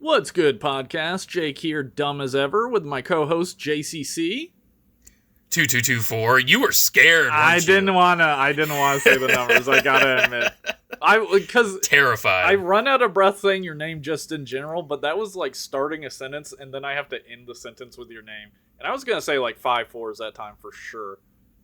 What's good, podcast? Jake here, dumb as ever, with my co-host JCC. 2224. You were scared. I didn't want to say the numbers. I gotta admit, because terrified. I run out of breath saying your name just in general, but that was like starting a sentence, and then I have to end the sentence with your name. And I was gonna say like 5 4s that time for sure,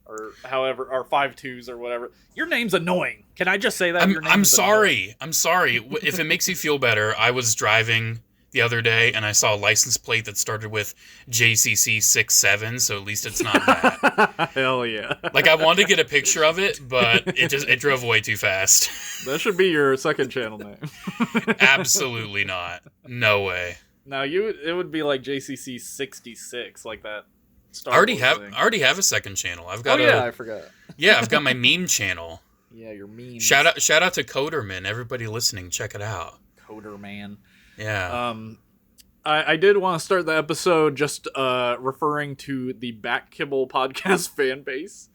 or however, or 5 2s or whatever. Your name's annoying. Can I just say that? I'm sorry. I'm sorry. If it makes you feel better, I was driving the other day, and I saw a license plate that started with JCC67, so at least it's not that. Hell yeah. Like, I wanted to get a picture of it, but it drove way too fast. That should be your second channel name. Absolutely not. No way. No, it would be like JCC66, like that. I already have a second channel. I've got I forgot. Yeah, I've got my meme channel. Yeah, your meme. Shout out to Coderman. Everybody listening, check it out. Coderman. Yeah. I did want to start the episode just referring to the Back Kibble podcast fan base.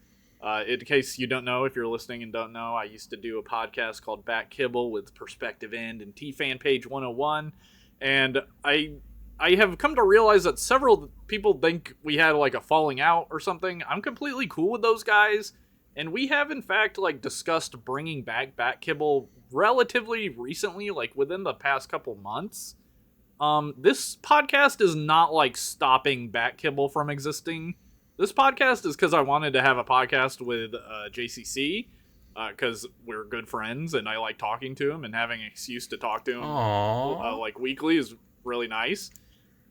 In case you don't know, if you're listening and don't know, I used to do a podcast called Back Kibble with Perspective End and T-Fan Page 101. And I have come to realize that several people think we had like a falling out or something. I'm completely cool with those guys. And we have, in fact, like discussed bringing back Back Kibble relatively recently, like within the past couple months. This podcast is not like stopping Back Kibble from existing. This podcast is because I wanted to have a podcast with JCC, because we're good friends and I like talking to him, and having an excuse to talk to him like weekly is really nice.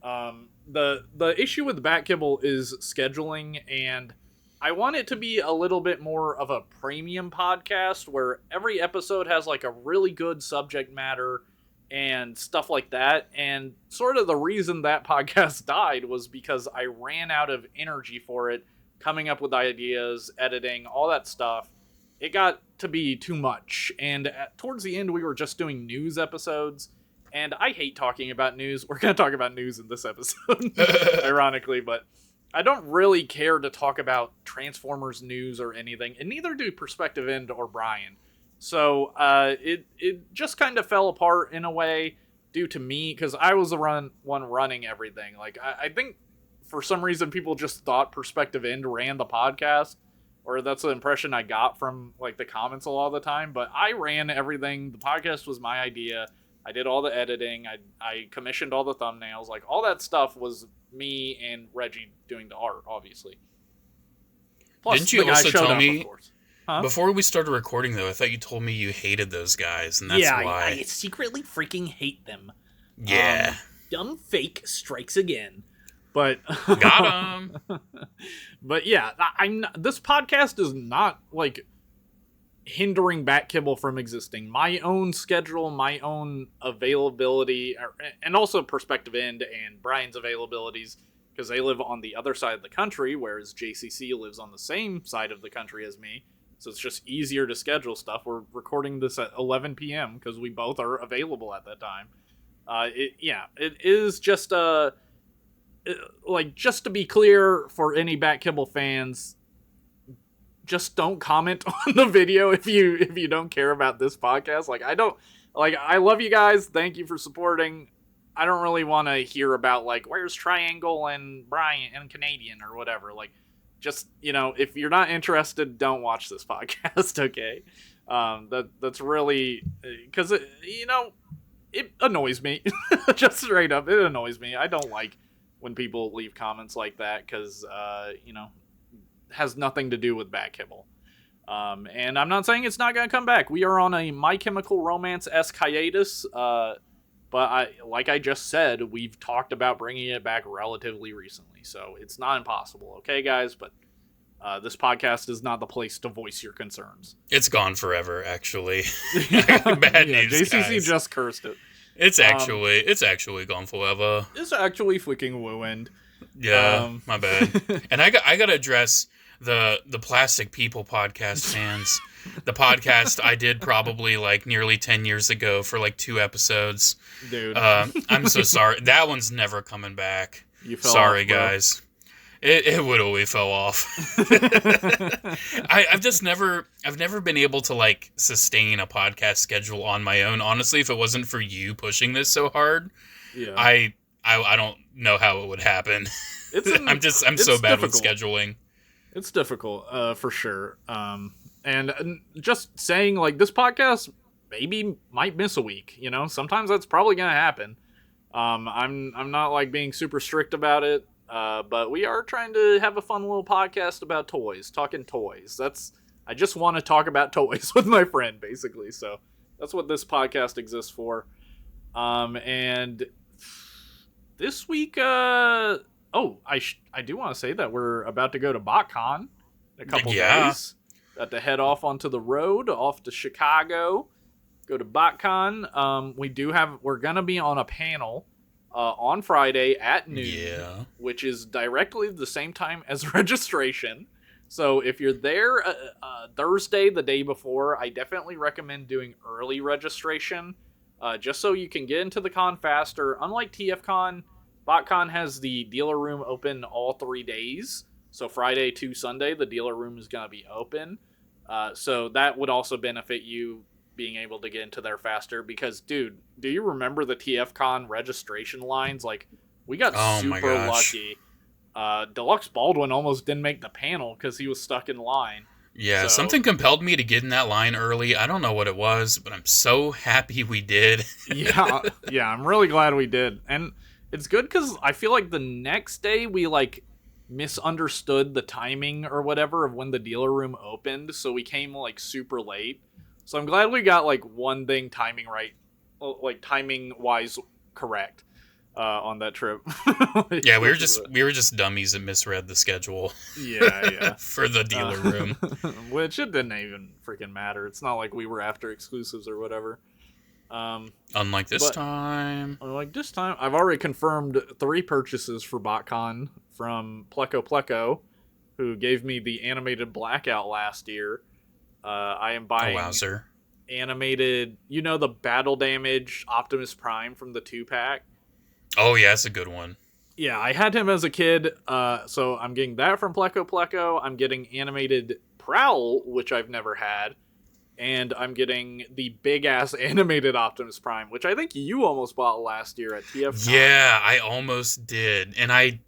The issue with Back Kibble is scheduling, and I want it to be a little bit more of a premium podcast where every episode has like a really good subject matter and stuff like that. And sort of the reason that podcast died was because I ran out of energy for it, coming up with ideas, editing, all that stuff. It got to be too much. And towards the end, we were just doing news episodes. And I hate talking about news. We're going to talk about news in this episode, ironically, but I don't really care to talk about Transformers news or anything, and neither do Perspective End or Brian. So it just kind of fell apart in a way due to me, because I was the one running everything. Like I think for some reason people just thought Perspective End ran the podcast, or that's the impression I got from like the comments a lot of the time. But I ran everything. The podcast was my idea. I did all the editing. I commissioned all the thumbnails. Like, all that stuff was me and Reggie doing the art, obviously. Plus, didn't you also tell me, huh? Before we started recording, though, I thought you told me you hated those guys, and that's why. I secretly freaking hate them. Yeah. Dumb fake strikes again. But got him. But yeah, this podcast is not, like, hindering Back Kibble from existing. My own schedule, my own availability, and also Perspective End and Brian's availabilities, because they live on the other side of the country, whereas JCC lives on the same side of the country as me. So it's just easier to schedule stuff. We're recording this at 11 p.m. because we both are available at that time. It is just just to be clear for any Back Kibble fans, just don't comment on the video if you don't care about this podcast. I love you guys. Thank you for supporting. I don't really want to hear about like where's Triangle and Brian and Canadian or whatever. Like, just, if you're not interested, don't watch this podcast. Okay. That's really, because it annoys me. Just straight up, it annoys me. I don't like when people leave comments like that, because has nothing to do with Back Kibble. And I'm not saying it's not going to come back. We are on a My Chemical Romance-esque hiatus, but like I just said, we've talked about bringing it back relatively recently, so it's not impossible, okay, guys? But this podcast is not the place to voice your concerns. It's gone forever, actually. Bad news, JCC guys. just cursed it. It's actually gone forever. It's actually freaking ruined. Yeah, my bad. And I got to address the Plastic People podcast fans. The podcast I did probably like nearly 10 years ago for like 2 episodes. Dude. I'm so sorry. That one's never coming back. You fell sorry, off, bro. guys. It literally fell off. I've never been able to like sustain a podcast schedule on my own. Honestly, if it wasn't for you pushing this so hard, Yeah. I don't know how it would happen. I'm so bad with scheduling. It's difficult, for sure. And just saying, like, this podcast might miss a week. You know, sometimes that's probably gonna happen. I'm not like being super strict about it. But we are trying to have a fun little podcast about toys, talking toys. I just want to talk about toys with my friend, basically. So that's what this podcast exists for. And this week, I do want to say that we're about to go to Botcon in a couple days. About to head off onto the road, off to Chicago, go to Botcon. We're gonna be on a panel on Friday at noon, which is directly the same time as registration. So if you're there Thursday, the day before, I definitely recommend doing early registration, just so you can get into the con faster. Unlike TFCon, BotCon has the dealer room open all 3 days. So Friday to Sunday, the dealer room is going to be open. So that would also benefit you being able to get into there faster. Because, dude, do you remember the TFCon registration lines? Like, we got super lucky. Deluxe Baldwin almost didn't make the panel because he was stuck in line. Yeah, something compelled me to get in that line early. I don't know what it was, but I'm so happy we did. yeah, I'm really glad we did. And it's good because I feel like the next day we, like, misunderstood the timing or whatever of when the dealer room opened, so we came, like, super late. So I'm glad we got, like, one thing timing right, like, timing-wise correct. On that trip. Yeah, we were just dummies that misread the schedule. Yeah. For the dealer room. Which it didn't even freaking matter. It's not like we were after exclusives or whatever. Unlike this time. Unlike this time, I've already confirmed 3 purchases for BotCon from Pleco, who gave me the animated Blackout last year. I am buying animated, the battle damage Optimus Prime from the 2-pack. Oh, yeah, that's a good one. Yeah, I had him as a kid, so I'm getting that from Pleco. I'm getting animated Prowl, which I've never had, and I'm getting the big-ass animated Optimus Prime, which I think you almost bought last year at TFCon. Yeah, I almost did, and I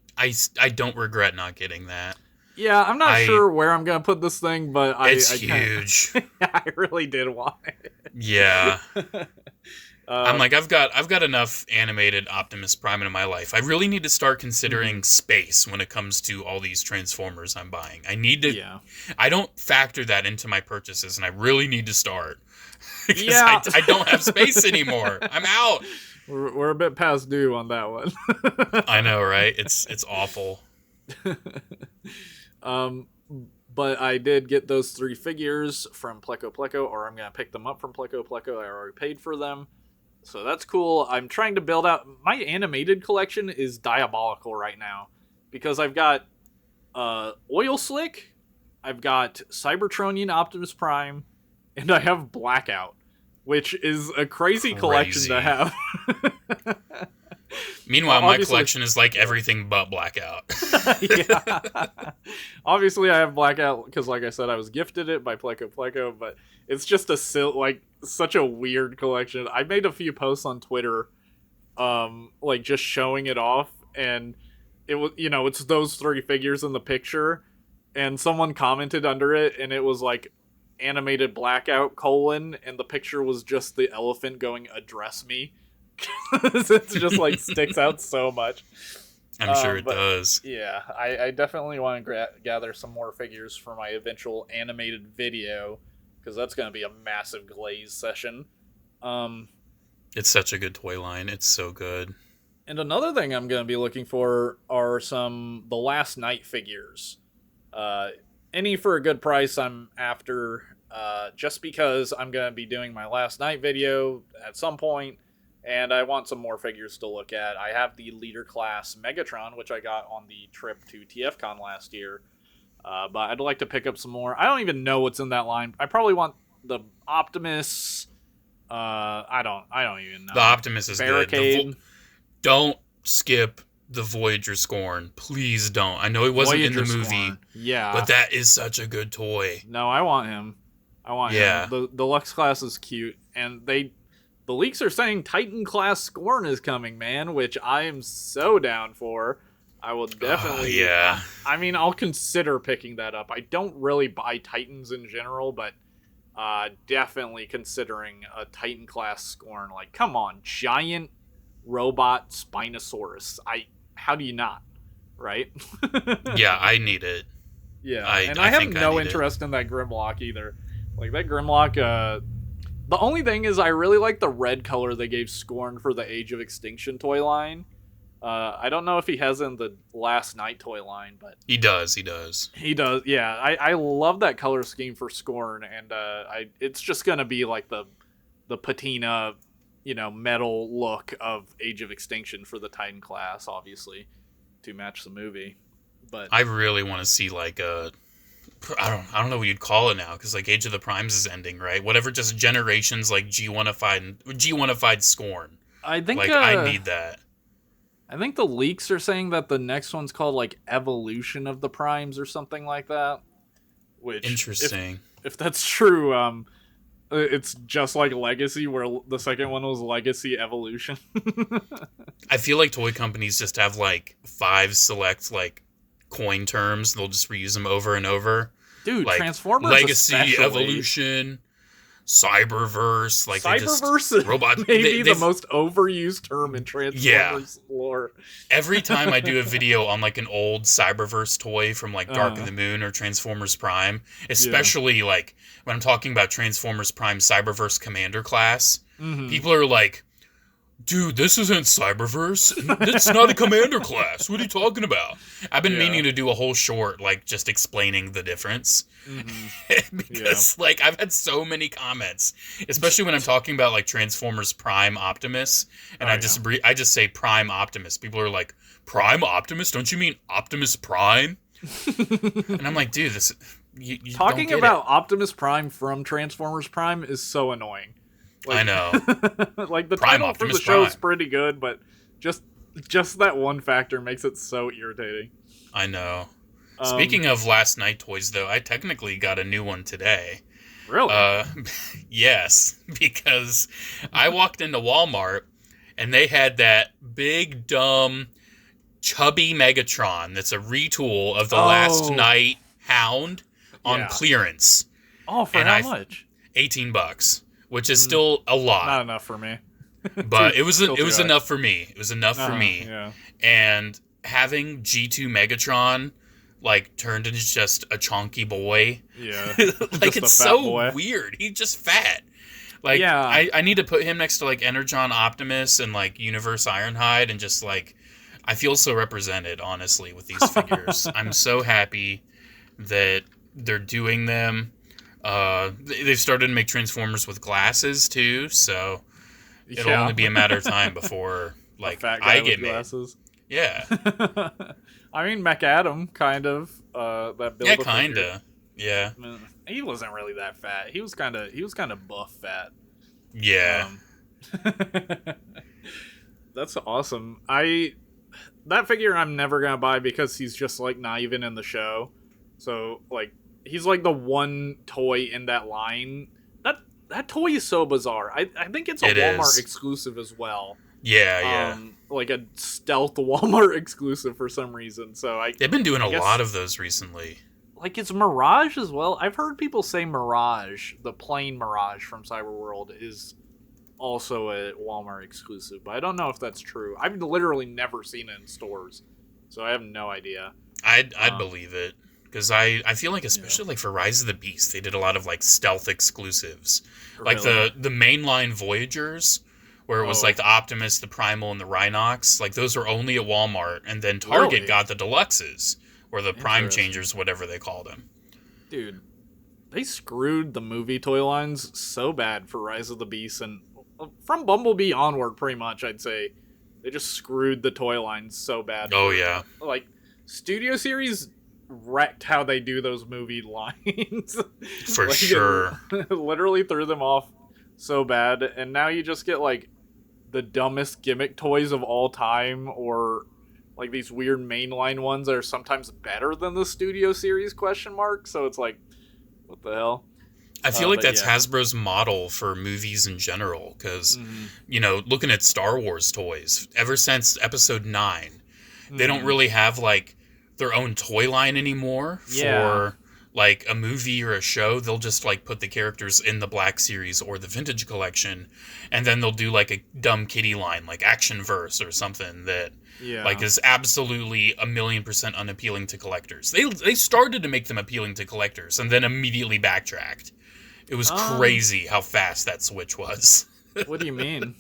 don't regret not getting that. Yeah, I'm not sure where I'm going to put this thing, but it's huge. I really did want it. Yeah. I'm like, I've got enough animated Optimus Prime in my life. I really need to start considering space when it comes to all these Transformers I'm buying. I need to. Yeah. I don't factor that into my purchases, and I really need to start because I don't have space anymore. I'm out. We're a bit past due on that one. I know, right? It's awful. But I did get those 3 figures from Pleco, or I'm gonna pick them up from Pleco. I already paid for them. So that's cool. I'm trying to build out... My animated collection is diabolical right now. Because I've got Oil Slick, I've got Cybertronian Optimus Prime, and I have Blackout. Which is a crazy collection to have. Meanwhile, my collection is like everything but Blackout. Yeah. Obviously, I have Blackout because, like I said, I was gifted it by Pleco, but it's just such a weird collection. I made a few posts on Twitter, just showing it off, and it was, it's those 3 figures in the picture, and someone commented under it, and it was like animated Blackout : and the picture was just the elephant going, "Address me." It just like sticks out so much. I'm sure it does. Yeah, I definitely want to gather some more figures for my eventual animated video, because that's going to be a massive glaze session. It's such a good toy line. It's so good. And another thing I'm going to be looking for are the Last Night figures. Any for a good price I'm after, just because I'm going to be doing my Last Night video at some point. And I want some more figures to look at. I have the leader class Megatron, which I got on the trip to TFCon last year. But I'd like to pick up some more. I don't even know what's in that line. I probably want the Optimus. I don't even know. The Optimus is Barricade. Good. Don't skip the Voyager Scorn. Please don't. I know it wasn't Voyager in the movie. Scorn. Yeah. But that is such a good toy. No, I want him. him. The Deluxe class is cute. And the leaks are saying Titan class Scorn is coming, man, which I am so down for. I will definitely. Yeah. I mean, I'll consider picking that up. I don't really buy Titans in general, but definitely considering a Titan class Scorn. Like, come on, giant robot Spinosaurus. How do you not? Right? Yeah, I need it. Yeah, I have no interest in that Grimlock either. Like, that Grimlock, the only thing is I really like the red color they gave Scorn for the Age of Extinction toy line. I don't know if he has in the Last Night toy line, but... He does, yeah. I love that color scheme for Scorn, and it's just gonna be like the patina, metal look of Age of Extinction for the Titan class, obviously, to match the movie. But I really want to see like I don't know what you'd call it now, because like Age of the Primes is ending, right? Whatever, just generations like G1ified Scorn. I think like I need that. I think the leaks are saying that the next one's called like Evolution of the Primes or something like that. Which, interesting. If that's true, it's just like Legacy, where the second one was Legacy Evolution. I feel like toy companies just have like 5 select like coin terms. They'll just reuse them over and over. Dude, like Transformers Legacy, especially. Evolution, Cyberverse. Like Cyberverse is maybe the most overused term in Transformers lore. Every time I do a video on like an old Cyberverse toy from like Dark of the Moon or Transformers Prime, especially like when I'm talking about Transformers Prime Cyberverse Commander class, people are like, dude, this isn't Cyberverse. It's not a commander class. What are you talking about? I've been meaning to do a whole short, like, just explaining the difference. Because, like, I've had so many comments, especially when I'm talking about, like, Transformers Prime Optimus, and I just say Prime Optimus. People are like, Prime Optimus? Don't you mean Optimus Prime? And I'm like, dude, this... You talking about Optimus Prime from Transformers Prime is so annoying. Like, I know. Like, the Prime title Optimus for the show is Prime. pretty good, but just that one factor makes it so irritating. I know. Speaking of Last Night toys, though, I technically got a new one today. Really? Yes, because I walked into Walmart, and they had that big, dumb, chubby Megatron that's a retool of the Last Night Hound on clearance. Oh, for how much? $18. Which is still a lot. Not enough for me. But it was enough for me. It was enough for me. Yeah. And having G2 Megatron like turned into just a chonky boy. Yeah. Like it's so weird. He's just fat. Like I need to put him next to like Energon Optimus and like Universe Ironhide, and just like I feel so represented, honestly, with these figures. I'm so happy that they're doing them. They've started to make Transformers with glasses too, so it'll only be a matter of time before like I get glasses. Yeah. I mean, McAdam kind of that build. Yeah, kinda. Yeah. I mean, he wasn't really that fat. He was kind of buff fat. Yeah. That's awesome. That figure I'm never gonna buy because he's just like not even in the show. So like. He's like the one toy in that line. That toy is so bizarre. I think it's a Walmart exclusive as well. Yeah. Like a stealth Walmart exclusive for some reason. So they've been doing a lot of those recently. Like it's Mirage as well. I've heard people say Mirage, the plain Mirage from Cyberworld, is also a Walmart exclusive, but I don't know if that's true. I've literally never seen it in stores, so I have no idea. I'd believe it. Because I feel like, especially like for Rise of the Beast, they did a lot of like stealth exclusives. Really? Like the mainline Voyagers, where it was like the Optimus, the Primal, and the Rhinox. Like those were only at Walmart. And then Target got the Deluxes, or the Prime Changers, whatever they called them. Dude, they screwed the movie toy lines so bad for Rise of the Beast. And from Bumblebee onward, pretty much, I'd say. They just screwed the toy lines so bad. Oh, yeah. Like, Studio Series wrecked how they do those movie lines. For sure. Literally threw them off so bad, and now you just get like the dumbest gimmick toys of all time, or like these weird mainline ones that are sometimes better than the Studio Series ? So it's like, what the hell? I feel like that's yeah. Hasbro's model for movies in general, because, looking at Star Wars toys, ever since Episode 9, they don't really have, like, their own toy line anymore for, like, a movie or a show. They'll just, like, put the characters in the Black Series or the Vintage Collection, and then they'll do, like, a dumb kiddie line, like Action Verse or something that, like, is absolutely 1,000,000% unappealing to collectors. They started to make them appealing to collectors, and then immediately backtracked. It was crazy how fast that switch was. What do you mean?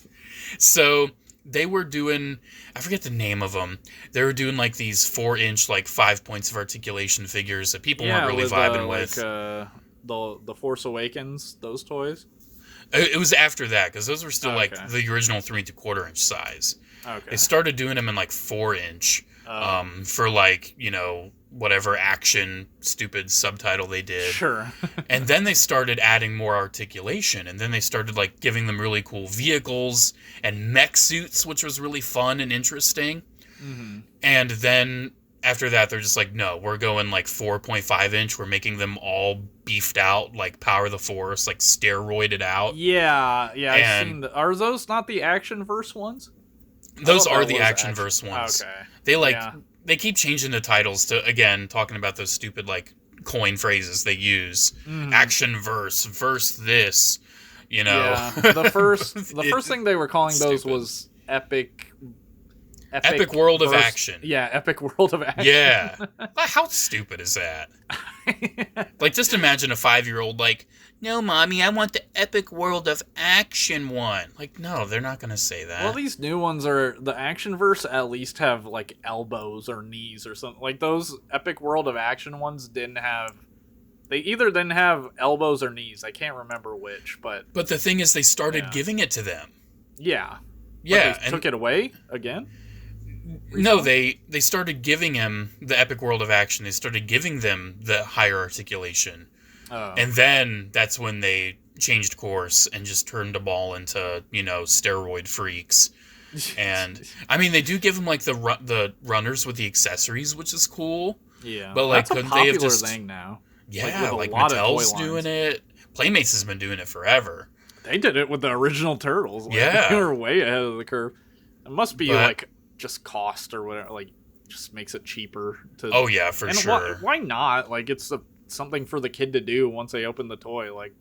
So they were doing, I forget the name of them. They were doing like these 4-inch, like 5 points of articulation figures that people weren't really vibing with. Like, the Force Awakens, those toys. It was after that, because those were still like the original 3 3/4 inch size. Okay. They started doing them in like 4-inch for like, whatever action stupid subtitle they did. Sure. And then they started adding more articulation, and then they started like giving them really cool vehicles and mech suits, which was really fun and interesting. Mm-hmm. And then after that, they're just like, no, we're going like 4.5 inch. We're making them all beefed out, like Power of the Force, like steroided out. Yeah, I've seen are those not the Action Verse ones? Those are the Action Verse ones. Okay. They keep changing the titles to, again, talking about those stupid, like, coin phrases they use. Action verse this, Yeah, the first thing they were calling those stupid. Was Epic World of Action. Yeah, Epic World of Action. Yeah. How stupid is that? Like, just imagine a 5-year-old like, no, Mommy, I want the Epic World of Action one. Like, no, they're not going to say that. Well, these new ones are, the Action Verse at least have, like, elbows or knees or something. Like, those Epic World of Action ones didn't have, they either didn't have elbows or knees. I can't remember which, but... But the thing is, they started giving it to them. Yeah. Yeah. But they took it away again? No, they started giving him the Epic World of Action. They started giving them the higher articulation. Oh. And then that's when they changed course and just turned the ball into, steroid freaks. And, I mean, they do give them, like, the runners with the accessories, which is cool. Yeah. But, like, that's a popular thing now. Yeah, like Mattel's doing it. Playmates has been doing it forever. They did it with the original Turtles. Like, yeah. They were way ahead of the curve. It must be, like, just cost or whatever. Like, just makes it cheaper to... Oh, yeah, for sure. Why not? Like, it's something for the kid to do once they open the toy. Like,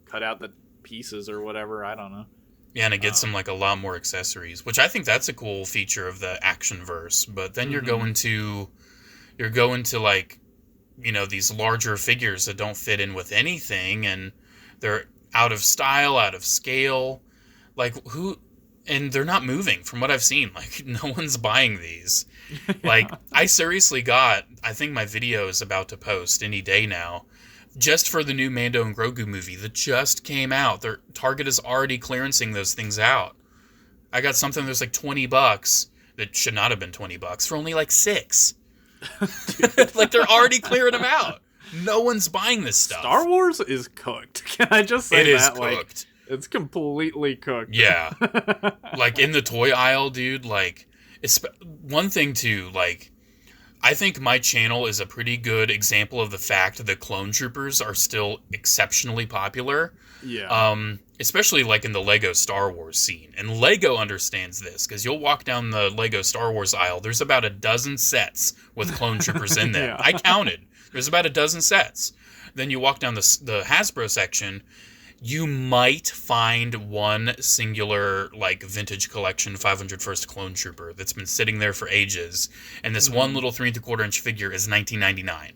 cut out the pieces or whatever. I don't know. Yeah, and it gets them, like, a lot more accessories, which I think that's a cool feature of the Action Verse. But then you're going to, like, these larger figures that don't fit in with anything, and they're out of style, out of scale. Like, and they're not moving from what I've seen. Like, no one's buying these. Like, I seriously I think my video is about to post any day now, just for the new Mando and Grogu movie that just came out. Their Target is already clearancing those things out. I got something that's like $20 that should not have been $20 for only like $6. Like, they're already clearing them out. No one's buying this stuff. Star Wars is cooked. Can I just say that? It is cooked. Like, it's completely cooked. Yeah. Like, in the toy aisle, dude, like, it's one thing too, like, I think my channel is a pretty good example of the fact that clone troopers are still exceptionally popular. Yeah. Especially, like, in the Lego Star Wars scene. And Lego understands this, because you'll walk down the Lego Star Wars aisle, there's about a dozen sets with clone troopers in them. Yeah. I counted. There's about a dozen sets. Then you walk down the Hasbro section, you might find one singular, like, vintage collection 501st Clone Trooper that's been sitting there for ages, and this one little 3 3/4 inch figure is $19.99.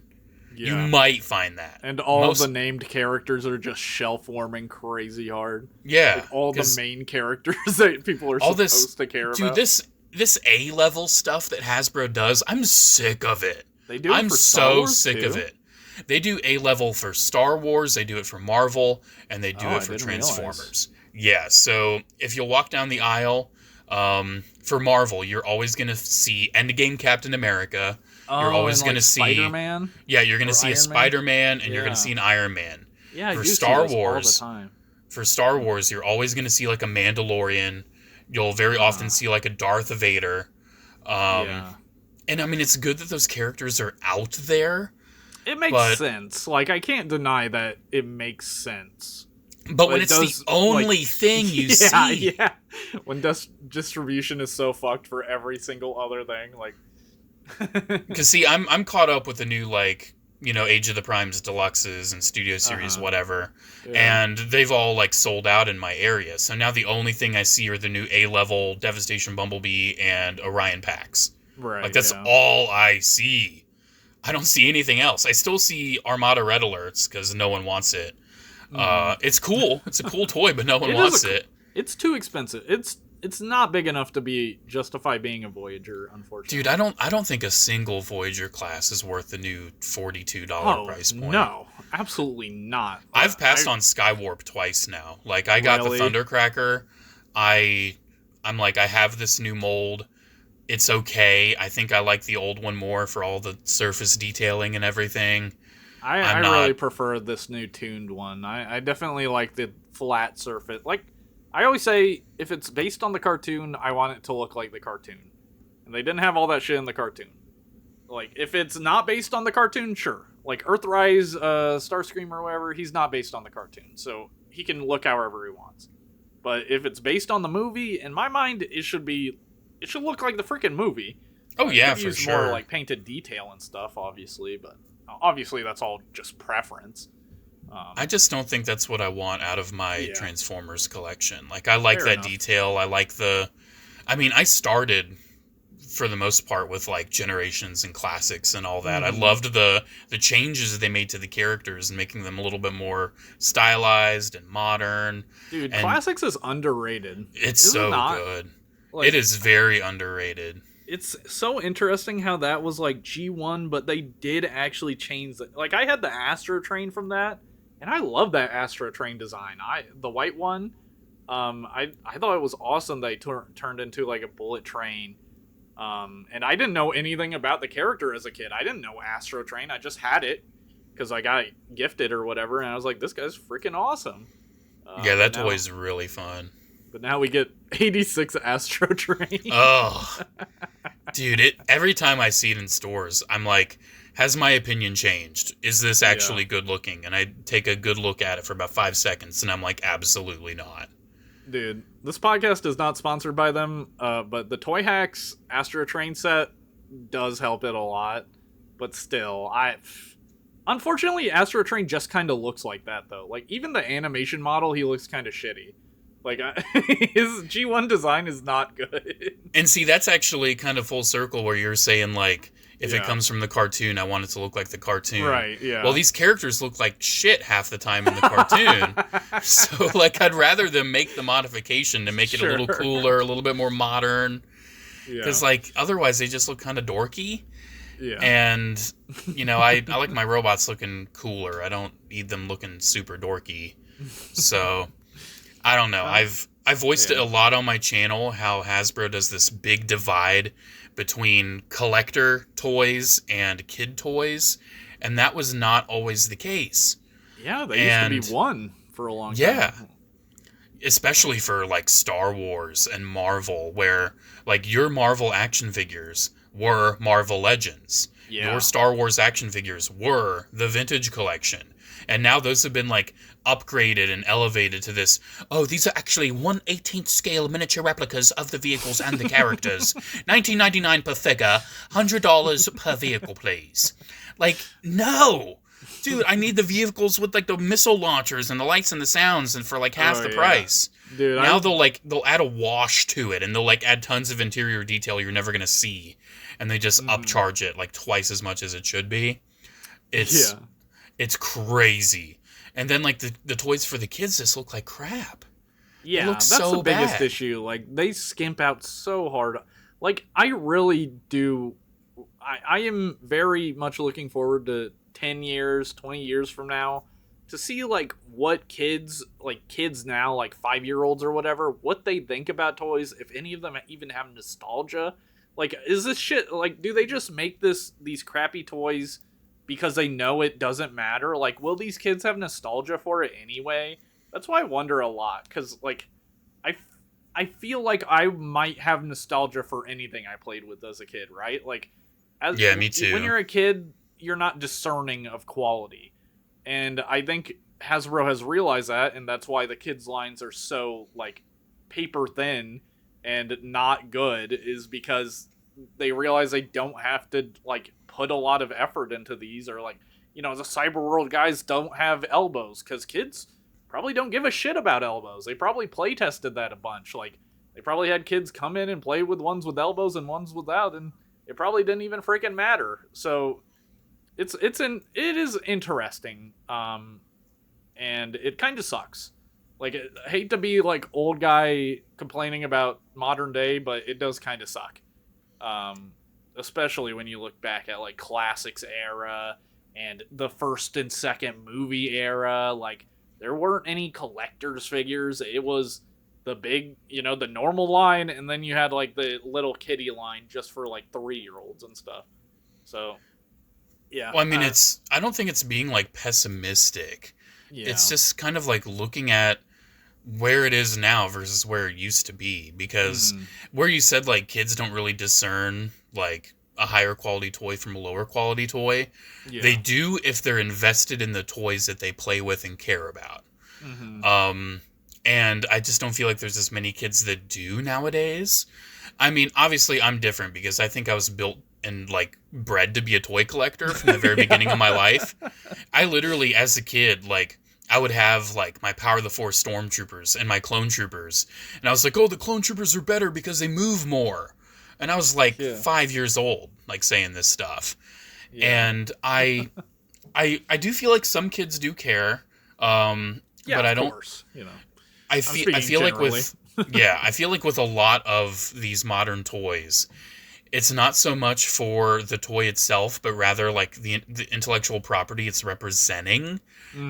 Yeah. You might find that. And all the named characters are just shelf warming crazy hard. Yeah. Like, all the main characters that people are supposed to care about. Dude, this A-level stuff that Hasbro does, I'm sick of it. They do it I'm for so Star Wars sick too? of it. They do A-level for Star Wars, they do it for Marvel, and they do it for Transformers. Yeah, so if you'll walk down the aisle, for Marvel, you're always going to see Endgame Captain America. You're always going to see Spider-Man. Yeah, you're going to see a Spider-Man, and you're going to see an Iron Man. Yeah, for I Star see Wars all the time. For Star Wars, you're always going to see like a Mandalorian. You'll very often see like a Darth Vader. And I mean, it's good that those characters are out there, It makes sense. Like, I can't deny that it makes sense. But when it's the only thing you see. Yeah. When distribution is so fucked for every single other thing, like... Because, see, I'm caught up with the new, like, Age of the Primes Deluxes and Studio Series, whatever. Yeah. And they've all, like, sold out in my area. So now the only thing I see are the new A-level Devastation Bumblebee and Orion packs. Right, like, that's all I see. I don't see anything else. I still see Armada Red Alerts because no one wants it. It's cool. It's a cool toy, but no one wants it. It's too expensive. It's not big enough to justify being a Voyager, unfortunately. Dude, I don't think a single Voyager class is worth the new $42 price point. No, absolutely not. I've passed on Skywarp twice now. Like, I got the Thundercracker. I'm like, I have this new mold. It's okay. I think I like the old one more for all the surface detailing and everything. I really prefer this new tuned one. I definitely like the flat surface. Like, I always say, if it's based on the cartoon, I want it to look like the cartoon. And they didn't have all that shit in the cartoon. Like, if it's not based on the cartoon, sure. Like, Earthrise, Starscream or whatever, he's not based on the cartoon. So, he can look however he wants. But if it's based on the movie, in my mind, it should look like the freaking movie. Oh, yeah, for sure. More, like, painted detail and stuff, obviously. But obviously, that's all just preference. I just don't think that's what I want out of my Transformers collection. Like, I like that detail. I like I started, for the most part, with, like, Generations and Classics and all that. I loved the changes they made to the characters and making them a little bit more stylized and modern. Dude, Classics is underrated. It's so good. Like, it is very underrated. It's so interesting how that was, like, G1, but they did actually change it. Like, I had the Astro Train from that. And I love that Astro Train design. The white one, I thought it was awesome they turned into, like, a bullet train. And I didn't know anything about the character as a kid. I didn't know Astro Train. I just had it because I got gifted or whatever. And I was like, this guy's freaking awesome. That toy is really fun. But now we get 86 Astro Train. Oh. Dude, every time I see it in stores, I'm like... Has my opinion changed? Is this actually good looking? And I take a good look at it for about 5 seconds, and I'm like, absolutely not. Dude, this podcast is not sponsored by them, but the Toy Hacks Astro Train set does help it a lot. But still, unfortunately, Astro Train just kind of looks like that, though. Like, even the animation model, he looks kind of shitty. Like, his G1 design is not good. And see, that's actually kind of full circle where you're saying, like, if it comes from the cartoon, I want it to look like the cartoon. Right, yeah. Well, these characters look like shit half the time in the cartoon. So, like, I'd rather them make the modification to make it a little cooler, a little bit more modern. Because, like, otherwise they just look kind of dorky. Yeah. And, I like my robots looking cooler. I don't need them looking super dorky. So, I don't know. I've voiced it a lot on my channel, how Hasbro does this big divide between collector toys and kid toys, and that was not always the case. Yeah, they used to be one for a long time. Yeah. Especially for, like, Star Wars and Marvel, where, like, your Marvel action figures were Marvel Legends. Yeah. Your Star Wars action figures were the Vintage Collection. And now those have been, like, upgraded and elevated to this, these are actually 1/18th scale miniature replicas of the vehicles and the characters. $19.99 per figure, $100 per vehicle, please. Like, no! Dude, I need the vehicles with, like, the missile launchers and the lights and the sounds and for, like, half the price. Dude, now they'll add a wash to it and they'll, like, add tons of interior detail you're never gonna see. And they just upcharge it, like, twice as much as it should be. It's crazy. And then, like, the toys for the kids just look like crap. Yeah, that's the biggest issue. Like, they skimp out so hard. Like, I really do... I am very much looking forward to 10 years, 20 years from now to see, like, what kids now, like 5-year-olds or whatever, what they think about toys, if any of them even have nostalgia. Like, is this shit... Like, do they just make these crappy toys... because they know it doesn't matter? Like, will these kids have nostalgia for it anyway? That's why I wonder a lot, because, like, I feel like I might have nostalgia for anything I played with as a kid, right? Like, me too. When you're a kid, you're not discerning of quality. And I think Hasbro has realized that, and that's why the kids lines are so like paper thin and not good, is because they realize they don't have to like put a lot of effort into these, or like, you know, the Cyberworld guys don't have elbows because kids probably don't give a shit about elbows. They probably play tested that a bunch. Like, they probably had kids come in and play with ones with elbows and ones without, and it probably didn't even freaking matter. So it is interesting, and it kind of sucks. Like, I hate to be like old guy complaining about modern day, but it does kind of suck. Especially when you look back at like classics era and the first and second movie era. Like, there weren't any collector's figures. It was the big, you know, the normal line, and then you had like the little kiddie line just for like 3-year-olds and stuff. So yeah. Well, I mean, I don't think it's being like pessimistic. Yeah. It's just kind of like looking at where it is now versus where it used to be, because where you said like kids don't really discern like a higher quality toy from a lower quality toy, they do if they're invested in the toys that they play with and care about. And I just don't feel like there's as many kids that do nowadays. I mean, obviously I'm different because I think I was built and like bred to be a toy collector from the very beginning of my life. I literally, as a kid, like, I would have like my Power of the Force stormtroopers and my clone troopers, and I was like, oh, the clone troopers are better because they move more. And I was like 5 years old, like saying this stuff. And I do feel like some kids do care. But I don't. Course, you know. I feel like with I feel like with a lot of these modern toys, it's not so much for the toy itself, but rather like the intellectual property it's representing.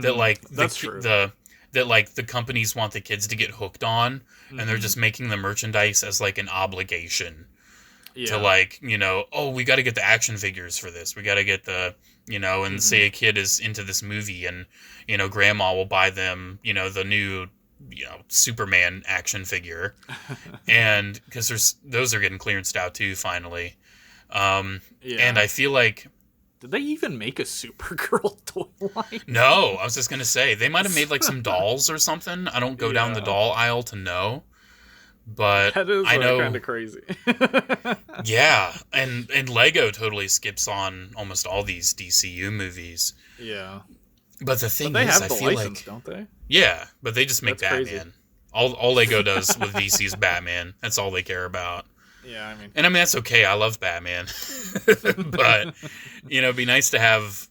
That like that like the companies want the kids to get hooked on, and they're just making the merchandise as like an obligation to like, you know, oh, we got to get the action figures for this. We got to get the, you know, and say a kid is into this movie, and, you know, grandma will buy them, you know, the new, you know, Superman action figure, and because those are getting clearanced out too finally. And I feel like, did they even make a Supergirl toy line? No, I was just gonna say they might have made like some dolls or something. I don't go down the doll aisle to know, but that is, I know, kind of crazy. and Lego totally skips on almost all these DCU movies. Yeah. But the thing they is, have the license, don't they? Yeah, but they just make Batman. Crazy. All Lego does with DC is Batman. That's all they care about. Yeah, I mean, that's okay. I love Batman, but you know, it'd be nice to have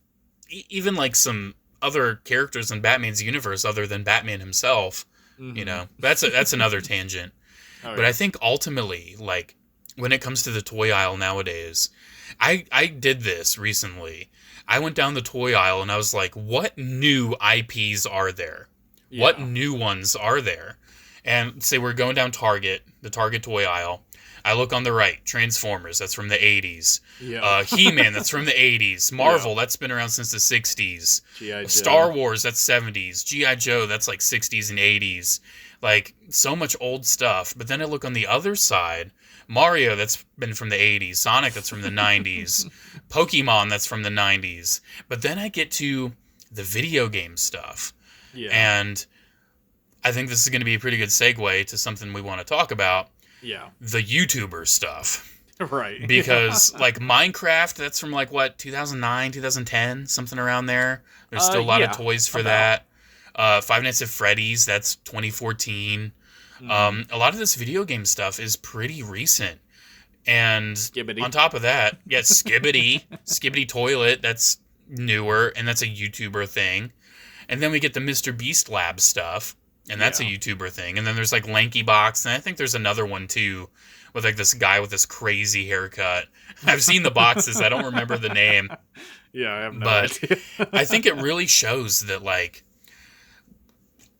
even like some other characters in Batman's universe other than Batman himself. You know, that's another tangent. But I think ultimately, like, when it comes to the toy aisle nowadays, I did this recently. I went down the toy aisle and I was like, what new IPs are there? Yeah. What new ones are there? And say we're going down the Target toy aisle. I look on the right, Transformers, that's from the 80s. Yeah. He-Man, that's from the 80s. Marvel, that's been around since the 60s. G.I. Joe. Star Wars, that's 70s. G.I. Joe, that's like 60s and 80s. Like, so much old stuff. But then I look on the other side, Mario, that's been from the 80s. Sonic, that's from the 90s. Pokemon, that's from the 90s. But then I get to the video game stuff. Yeah. And I think this is going to be a pretty good segue to something we want to talk about. Yeah. The YouTuber stuff. Right. Because, like, Minecraft, that's from, like, what, 2009, 2010? Something around there. There's still a lot of toys for that. Five Nights at Freddy's, that's 2014. A lot of this video game stuff is pretty recent. And Skibbity. On top of that, Skibbity Toilet, that's newer, and that's a YouTuber thing. And then we get the MrBeast Lab stuff, and that's a YouTuber thing. And then there's like Lanky Box, and I think there's another one too, with like this guy with this crazy haircut. I've seen the boxes, I don't remember the name. Yeah, I have no idea. I think it really shows that like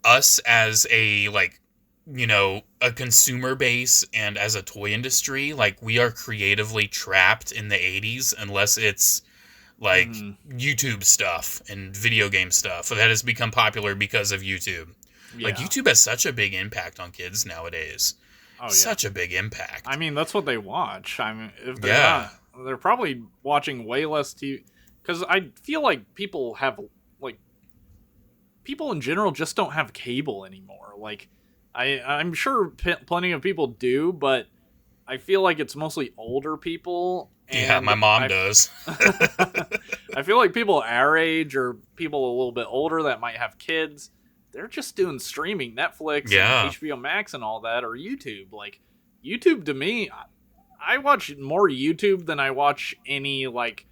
us as a like, you know, a consumer base and as a toy industry, like we are creatively trapped in the 80s unless it's like YouTube stuff and video game stuff that has become popular because of YouTube. Yeah. Like YouTube has such a big impact on kids nowadays. Oh, yeah. Such a big impact. I mean, that's what they watch. I mean, if they're not, they're probably watching way less TV. because I feel like people in general just don't have cable anymore. Like, I'm sure plenty of people do, but I feel like it's mostly older people. And yeah, my mom does. I feel like people our age or people a little bit older that might have kids, they're just doing streaming, Netflix and HBO Max and all that, or YouTube. Like, YouTube to me, I watch more YouTube than I watch any like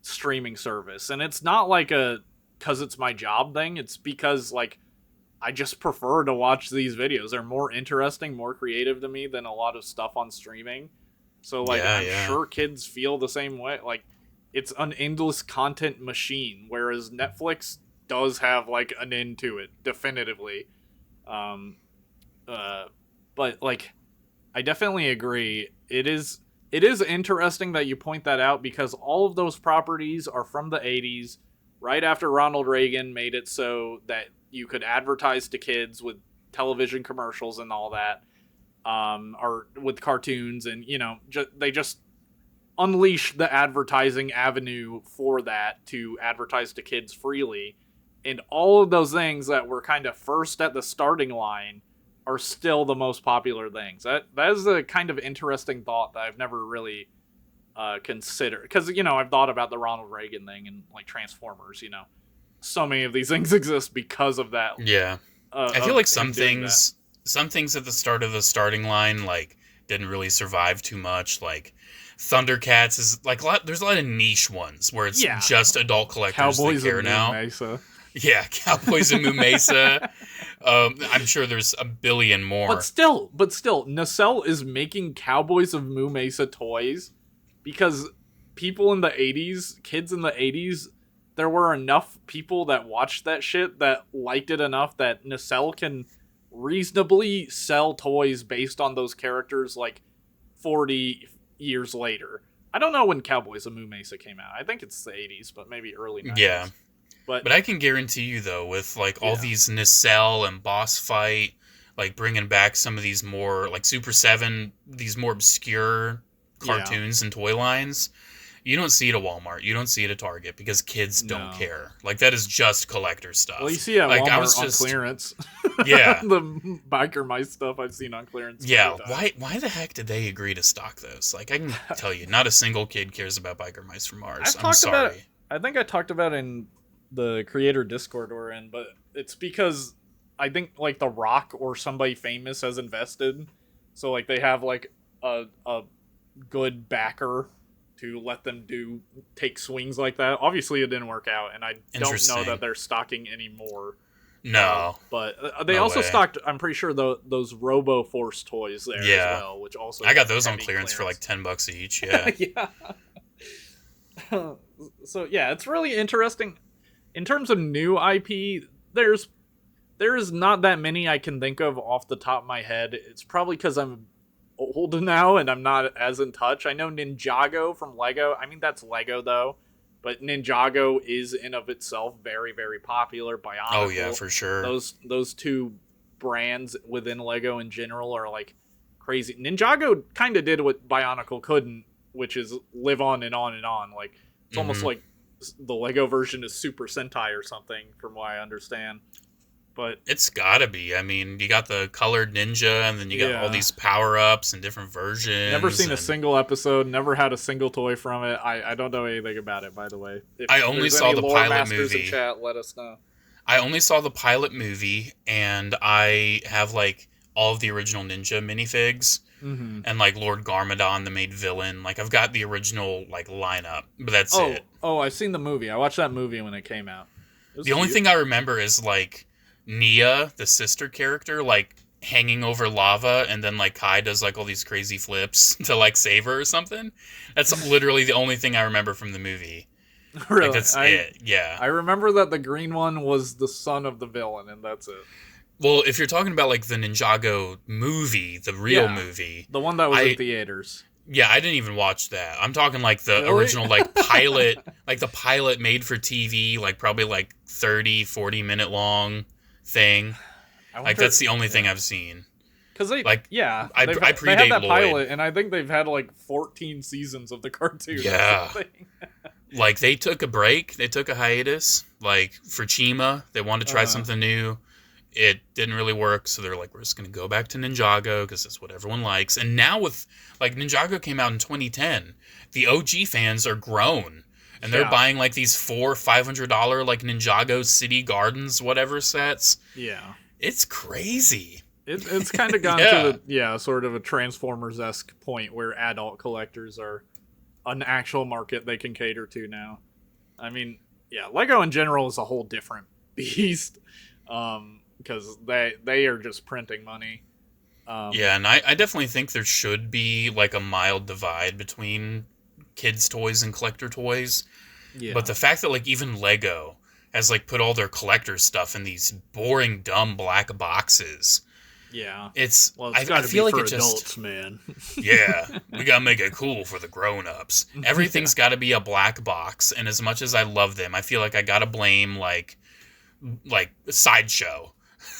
streaming service, and it's not like because it's my job thing. It's because like I just prefer to watch these videos. They're more interesting, more creative to me than a lot of stuff on streaming. So like I'm sure kids feel the same way. Like, it's an endless content machine, whereas Netflix does have like an end to it, definitively. But like, I definitely agree. It is interesting that you point that out, because all of those properties are from the 80s, right after Ronald Reagan made it so that you could advertise to kids with television commercials and all that, or with cartoons, and they just unleashed the advertising avenue for that to advertise to kids freely, and all of those things that were kind of first at the starting line are still the most popular things. That is a kind of interesting thought that I've never really considered, because I've thought about the Ronald Reagan thing and like Transformers. So many of these things exist because of that. Yeah, I feel like some things at the start of the starting line like didn't really survive too much. Like Thundercats is like there's a lot of niche ones where it's just adult collectors Cowboys that care now. Mesa. Yeah, Cowboys and Moo Mesa. I'm sure there's a billion more. But still, Nacelle is making Cowboys of Moo Mesa toys because people in the 80s, kids in the 80s, there were enough people that watched that shit that liked it enough that Nacelle can reasonably sell toys based on those characters like 40 years later. I don't know when Cowboys of Moo Mesa came out. I think it's the 80s, but maybe early 90s. Yeah. But I can guarantee you, though, with like all these Nacelle and Boss Fight, like bringing back some of these more like Super 7, these more obscure cartoons and toy lines, you don't see it at Walmart. You don't see it at Target because kids don't care. Like, that is just collector stuff. Well, you see it at Walmart on clearance. Yeah. The Biker Mice stuff I've seen on clearance. Yeah. Why the heck did they agree to stock those? Like, I can tell you, not a single kid cares about Biker Mice from Mars. I'm sorry. I think I talked about it in the creator Discord we're in, but it's because I think like The Rock or somebody famous has invested, so like they have like a good backer to let them take swings like that. Obviously it didn't work out, and I don't know that they're stocking anymore. No, but they also stocked, I'm pretty sure, those Robo Force toys there as well, which also I got those on clearance for like $10 each. Yeah. So yeah, it's really interesting. In terms of new IP, there is not that many I can think of off the top of my head. It's probably because I'm old now and I'm not as in touch. I know Ninjago from Lego. I mean, that's Lego though, but Ninjago is in of itself very, very popular. Bionicle. Oh yeah, for sure. Those two brands within Lego in general are like crazy. Ninjago kind of did what Bionicle couldn't, which is live on and on and on. Like, it's almost like the Lego version is Super Sentai or something, from what I understand. But it's gotta be. I mean, you got the colored ninja, and then you got all these power-ups and different versions. Never seen a single episode, never had a single toy from it. I don't know anything about it, by the way. If I only saw the pilot movie. In chat, let us know. I only saw the pilot movie, and I have like all of the original ninja minifigs. And like Lord Garmadon, the main villain. Like, I've got the original like lineup, but that's it. Oh, I've seen the movie. I watched that movie when it came out. The only thing I remember is like Nia, the sister character, like hanging over lava, and then like Kai does like all these crazy flips to like save her or something. That's literally the only thing I remember from the movie. Really? Like, that's it. Yeah. I remember that the green one was the son of the villain, and that's it. Well, if you're talking about like the Ninjago movie, the real movie, the one that was in theaters. Yeah, I didn't even watch that. I'm talking like the original like pilot, like the pilot made for TV, like probably like 30, 40 minute long thing. Like, that's the only thing I've seen. Because they, like, yeah, I they predate had that Lloyd. pilot, and I think they've had like 14 seasons of the cartoon. Yeah. Or something. Like, they took a break. They took a hiatus. Like, for Chima, they wanted to try something new. It didn't really work, so they're like, we're just going to go back to Ninjago, because that's what everyone likes. And now with, like, Ninjago came out in 2010. The OG fans are grown. And they're buying, like, these $400-$500, like, Ninjago City Gardens whatever sets. Yeah. It's crazy. It's kind of gone to the, sort of a Transformers-esque point where adult collectors are an actual market they can cater to now. I mean, yeah, Lego in general is a whole different beast, because they are just printing money. Yeah, and I definitely think there should be, like, a mild divide between kids' toys and collector toys. Yeah. But the fact that, like, even Lego has, like, put all their collector stuff in these boring, dumb black boxes. Yeah. I feel like it's adults, just, man. Yeah, we gotta make it cool for the grown-ups. Everything's gotta be a black box, and as much as I love them, I feel like I gotta blame, like Sideshow.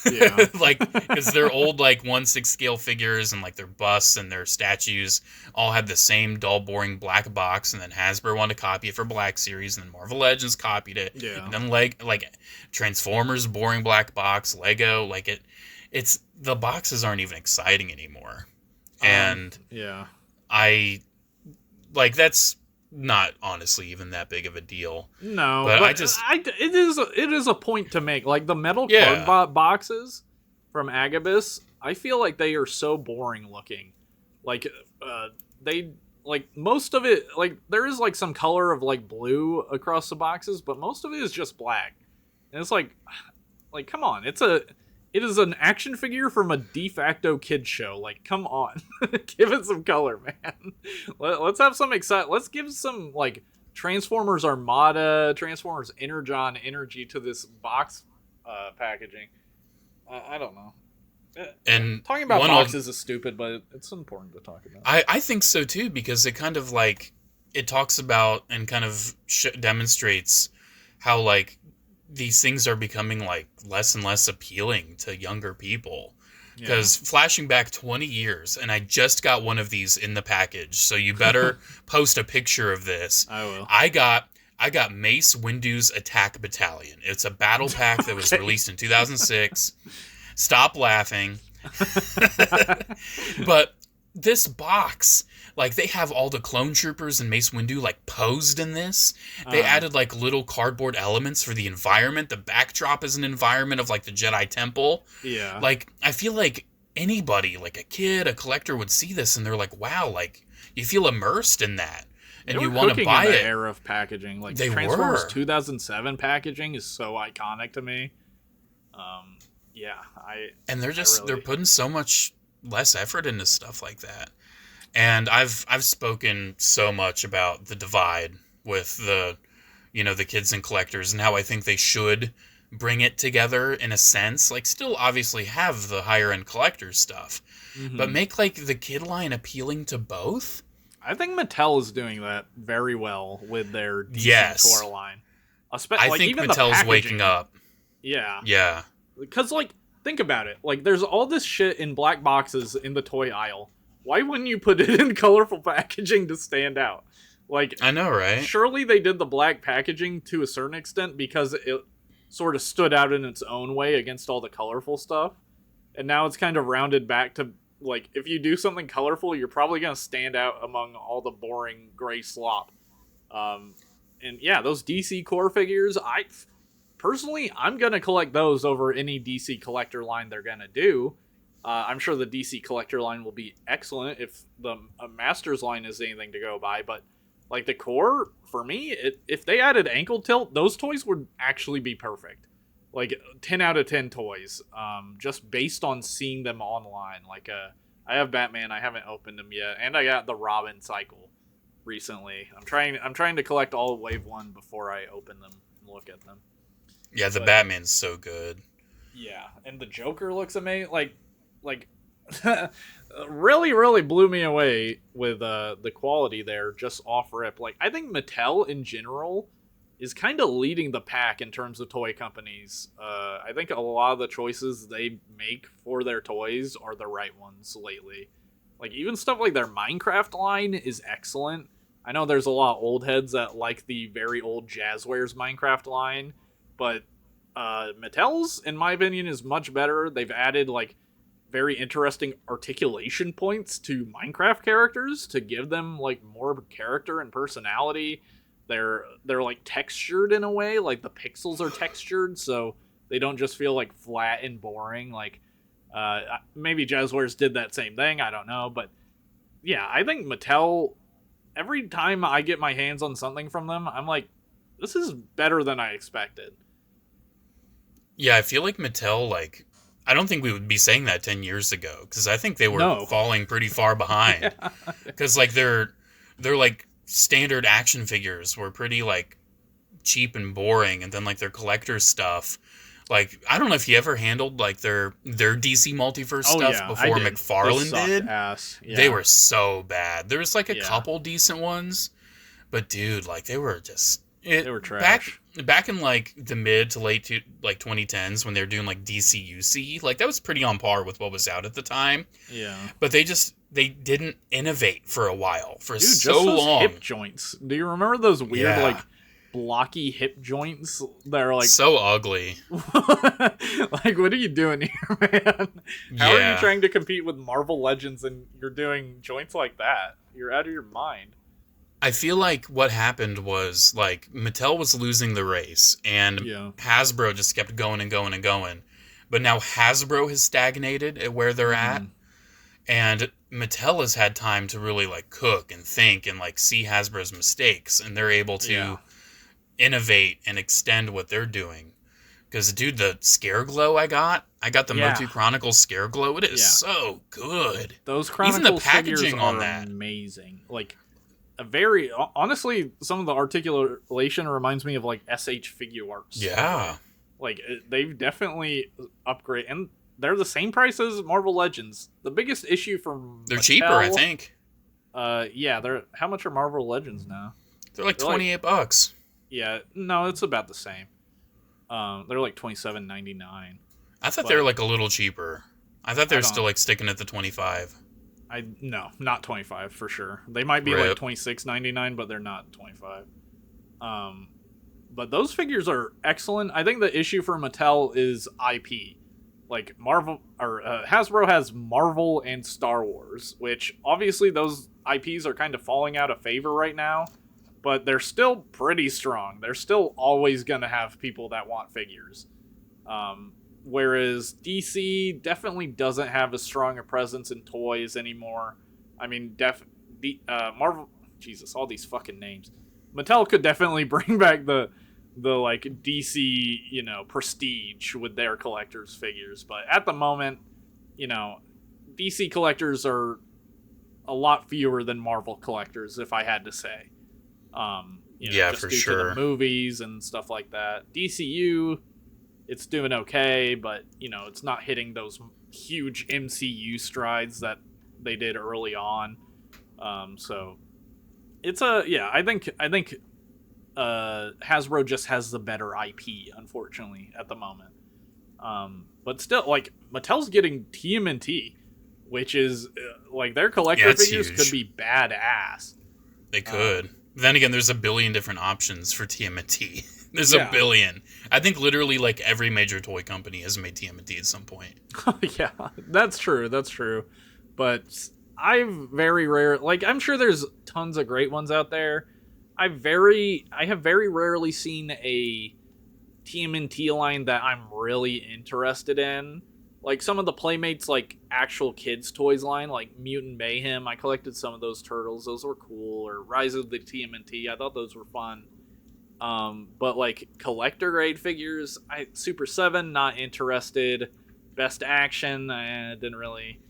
Yeah. Like, because they're old, like, 1/6 scale figures, and, like, their busts and their statues all had the same dull, boring black box, and then Hasbro wanted to copy it for Black Series, and then Marvel Legends copied it. Yeah. And then, like Transformers, boring black box, Lego, like, it's the boxes aren't even exciting anymore. And yeah, that's not honestly even that big of a deal. No, but it is a point to make. Like, the metal card boxes from Agabus, I feel like they are so boring looking. Like, they, like, most of it, like, there is, like, some color of, like, blue across the boxes, but most of it is just black. And it's like, come on, it is an action figure from a de facto kid show. Like, come on. Give it some color, man. Let's have some let's give some, like, Transformers Armada, Transformers Energon energy to this box packaging. I don't know. And talking about boxes is stupid, but it's important to talk about. I think so, too, because it kind of, like, it talks about and kind of demonstrates how, like, these things are becoming, like, less and less appealing to younger people. Because flashing back 20 years, and I just got one of these in the package, so you better post a picture of this. I will. I got Mace Windu's Attack Battalion. It's a battle pack that was released in 2006. Stop laughing. But this box, like, they have all the clone troopers and Mace Windu, like, posed in this. They added, like, little cardboard elements for the environment. The backdrop is an environment of, like, the Jedi Temple. Yeah. Like, I feel like anybody, like a kid, a collector, would see this and they're like, wow, like, you feel immersed in that. And you want to buy it. Era of packaging. Like, they Transformers were. 2007 packaging is so iconic to me. And they're putting so much less effort into stuff like that. And I've spoken so much about the divide with the kids and collectors, and how I think they should bring it together in a sense. Like, still obviously have the higher end collector stuff, but make, like, the kid line appealing to both. I think Mattel is doing that very well with their DC toy line. I think Mattel's waking up. Yeah. Yeah. Because, like, think about it. Like, there's all this shit in black boxes in the toy aisle. Why wouldn't you put it in colorful packaging to stand out? Like, I know, right? Surely they did the black packaging to a certain extent because it sort of stood out in its own way against all the colorful stuff. And now it's kind of rounded back to, like, if you do something colorful, you're probably going to stand out among all the boring gray slop. And yeah, those DC core figures, personally, I'm going to collect those over any DC collector line they're going to do. I'm sure the DC collector line will be excellent if the Masters line is anything to go by, but, like, the core, for me, if they added ankle tilt, those toys would actually be perfect. Like, 10 out of 10 toys, just based on seeing them online. Like, I have Batman, I haven't opened them yet, and I got the Robin cycle recently. I'm trying to collect all of Wave 1 before I open them and look at them. Yeah, the Batman's so good. Yeah, and the Joker looks amazing. Like really, really blew me away with the quality there, just off rip. Like, I think Mattel in general is kind of leading the pack in terms of toy companies. I think a lot of the choices they make for their toys are the right ones lately. Like, even stuff like their Minecraft line is excellent. I know there's a lot of old heads that like the very old Jazzwares Minecraft line, but Mattel's, in my opinion, is much better. They've added, like, very interesting articulation points to Minecraft characters to give them, like, more character and personality. They're like textured in a way, like the pixels are textured, so they don't just feel like flat and boring. Like maybe Jazzwares did that same thing, I don't know, but yeah, I think Mattel, every time I get my hands on something from them, I'm like, this is better than I expected. Yeah, I feel like Mattel, like, I don't think we would be saying that 10 years ago, because I think they were falling pretty far behind. Because like they're like standard action figures were pretty like cheap and boring, and then like their collector stuff, like, I don't know if you ever handled like their DC multiverse stuff before McFarlane did. Yeah. They were so bad. There was like a couple decent ones, but dude, like they were trash. Back in like the mid to late 2010s when they were doing like DC UC, like that was pretty on par with what was out at the time. Yeah. But they didn't innovate for a while, for so just those long. Hip joints. Do you remember those weird like blocky hip joints that are like so ugly? Like, what are you doing here, man? How are you trying to compete with Marvel Legends and you're doing joints like that? You're out of your mind. I feel like what happened was, like, Mattel was losing the race, and Hasbro just kept going and going and going. But now Hasbro has stagnated at where they're at, and Mattel has had time to really, like, cook and think and, like, see Hasbro's mistakes, and they're able to innovate and extend what they're doing. Because, dude, the Scare Glow I got the Motu Chronicles Scare Glow. It is so good. Those Chronicles even the packaging on that amazing. Like, honestly, some of the articulation reminds me of like SH Figure Arts. Yeah, like they've definitely upgraded, and they're the same price as Marvel Legends. The biggest issue from they're Mattel, cheaper, I think. They're how much are Marvel Legends now? They're like $28. Yeah, no, it's about the same. They're like $27.99. I thought they were like a little cheaper. I thought they were still like sticking at the 25. No, not 25 for sure. They might be like $26.99, but they're not 25. But those figures are excellent. I think the issue for Mattel is IP. Like Marvel or Hasbro has Marvel and Star Wars, which obviously those IPs are kind of falling out of favor right now, but they're still pretty strong. They're still always gonna have people that want figures. Whereas DC definitely doesn't have as strong a presence in toys anymore. I mean, Marvel, Jesus, all these fucking names. Mattel could definitely bring back the like DC, prestige with their collectors figures. But at the moment, DC collectors are a lot fewer than Marvel collectors, if I had to say. Just for due sure. to the movies and stuff like that. DCU, it's doing okay, but it's not hitting those huge MCU strides that they did early on. So it's I think Hasbro just has the better IP, unfortunately, at the moment. But still, like, Mattel's getting TMNT, which is like their collector figures huge. Could be badass. They could. Then again, there's a billion different options for TMNT. There's a billion. I think literally like every major toy company has made TMNT at some point. Yeah, that's true. That's true. But I'm sure there's tons of great ones out there. I have very rarely seen a TMNT line that I'm really interested in. Like some of the Playmates, like actual kids toys line, like Mutant Mayhem. I collected some of those turtles. Those were cool. Or Rise of the TMNT. I thought those were fun. But like collector grade figures, Super 7, not interested. Best Action, didn't really.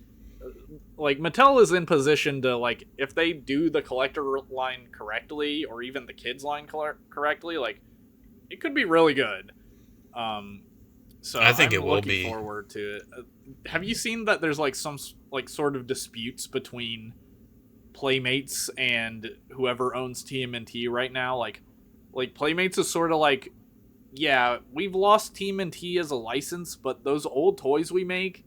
Like, Mattel is in position to, like, if they do the collector line correctly, or even the kids line correctly, like, it could be really good. So I think I'm it will be. looking forward to it. Have you seen that there's like some like sort of disputes between Playmates and whoever owns TMNT right now? Like Like, Playmates is sort of like, yeah, we've lost TMNT as a license, but those old toys we made,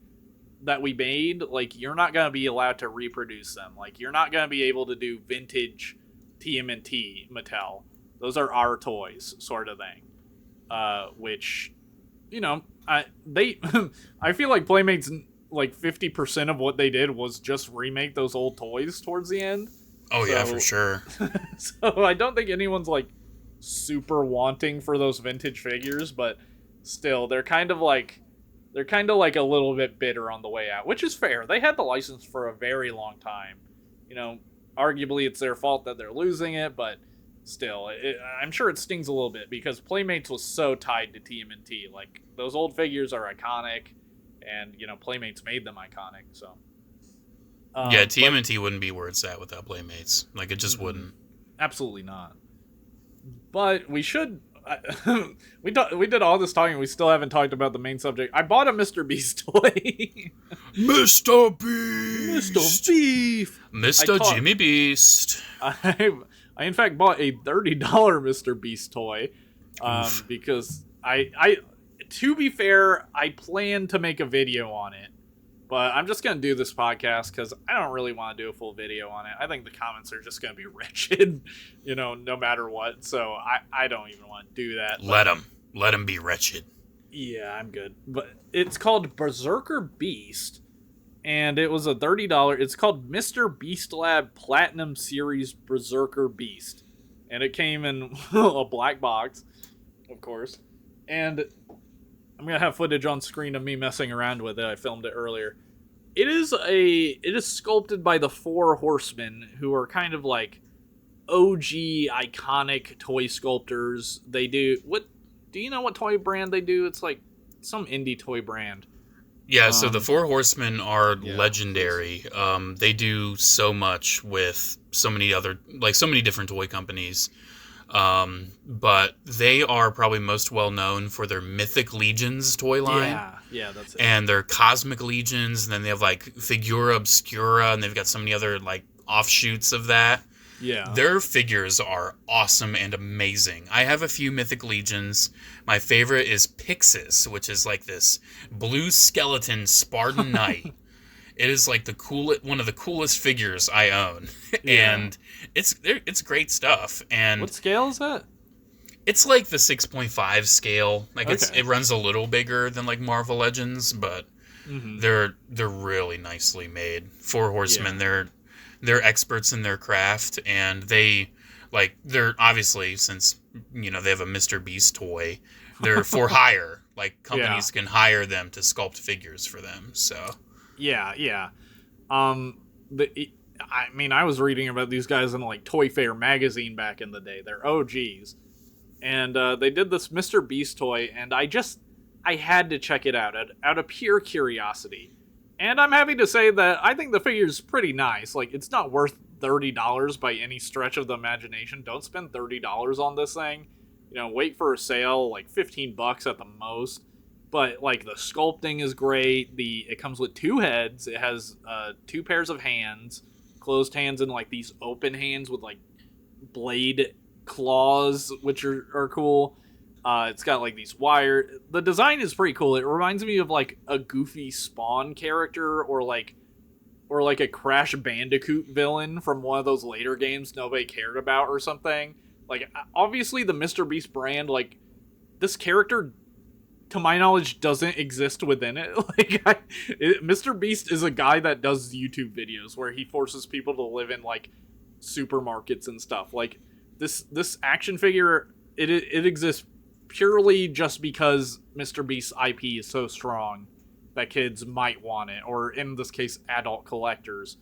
like, you're not going to be allowed to reproduce them. Like, you're not going to be able to do vintage TMNT, Mattel. Those are our toys, sort of thing. Which, you know, I feel like Playmates, like, 50% of what they did was just remake those old toys towards the end. Oh, yeah, for sure. So I don't think anyone's, like, super wanting for those vintage figures, but still, they're kind of like a little bit bitter on the way out, which is fair. They had the license for a very long time. You know, arguably it's their fault that they're losing it, but still, I'm sure it stings a little bit because Playmates was so tied to TMNT. Like, those old figures are iconic, and, you know, Playmates made them iconic, so. Yeah, TMNT wouldn't be where it's at without Playmates. Like, it just wouldn't. Absolutely not. But we should... we did all this talking, we still haven't talked about the main subject. I bought a MrBeast toy. MrBeast! Mr. Jimmy Beast. I in fact bought a $30 MrBeast toy. Because to be fair, I plan to make a video on it. But I'm just going to do this podcast because I don't really want to do a full video on it. I think the comments are just going to be wretched, you know, no matter what. So I don't even want to do that. Let them be wretched. Yeah, I'm good. But it's called Berserker Beast, and it was a $30. It's called MrBeast Lab Platinum Series Berserker Beast. And it came in a black box, of course. And I'm going to have footage on screen of me messing around with it. I filmed it earlier. It is sculpted by the Four Horsemen, who are kind of like OG iconic toy sculptors. They do you know what toy brand they do? It's like some indie toy brand. Yeah, so the Four Horsemen are legendary. They do so much with so many different toy companies. But they are probably most well known for their Mythic Legions toy line. Yeah, that's it. And their Cosmic Legions, and then they have like Figura Obscura, and they've got so many other like offshoots of that. Yeah. Their figures are awesome and amazing. I have a few Mythic Legions. My favorite is Pixis, which is like this blue skeleton Spartan knight. It is like one of the coolest figures I own, and it's great stuff. And what scale is that? It's like the 6.5 scale. Like it runs a little bigger than like Marvel Legends, but they're really nicely made. Four Horsemen, they're experts in their craft, and they're obviously, since you know they have a MrBeast toy, they're for hire. Like companies can hire them to sculpt figures for them. So. Yeah. I mean, I was reading about these guys in like Toy Fair magazine back in the day. They're OGs. And they did this MrBeast toy, and I had to check it out of pure curiosity. And I'm happy to say that I think the figure's pretty nice. Like, it's not worth $30 by any stretch of the imagination. Don't spend $30 on this thing. You know, wait for a sale, like $15 at the most. But, like, the sculpting is great. It comes with two heads. It has two pairs of hands. Closed hands and, like, these open hands with, like, blade claws, which are cool. It's got, like, these wire... The design is pretty cool. It reminds me of, like, a goofy Spawn character or a Crash Bandicoot villain from one of those later games nobody cared about or something. Like, obviously, the MrBeast brand, like, this character... to my knowledge, doesn't exist within it. MrBeast is a guy that does YouTube videos where he forces people to live in like supermarkets and stuff. Like this action figure, it exists purely just because MrBeast's IP is so strong that kids might want it, or in this case, adult collectors.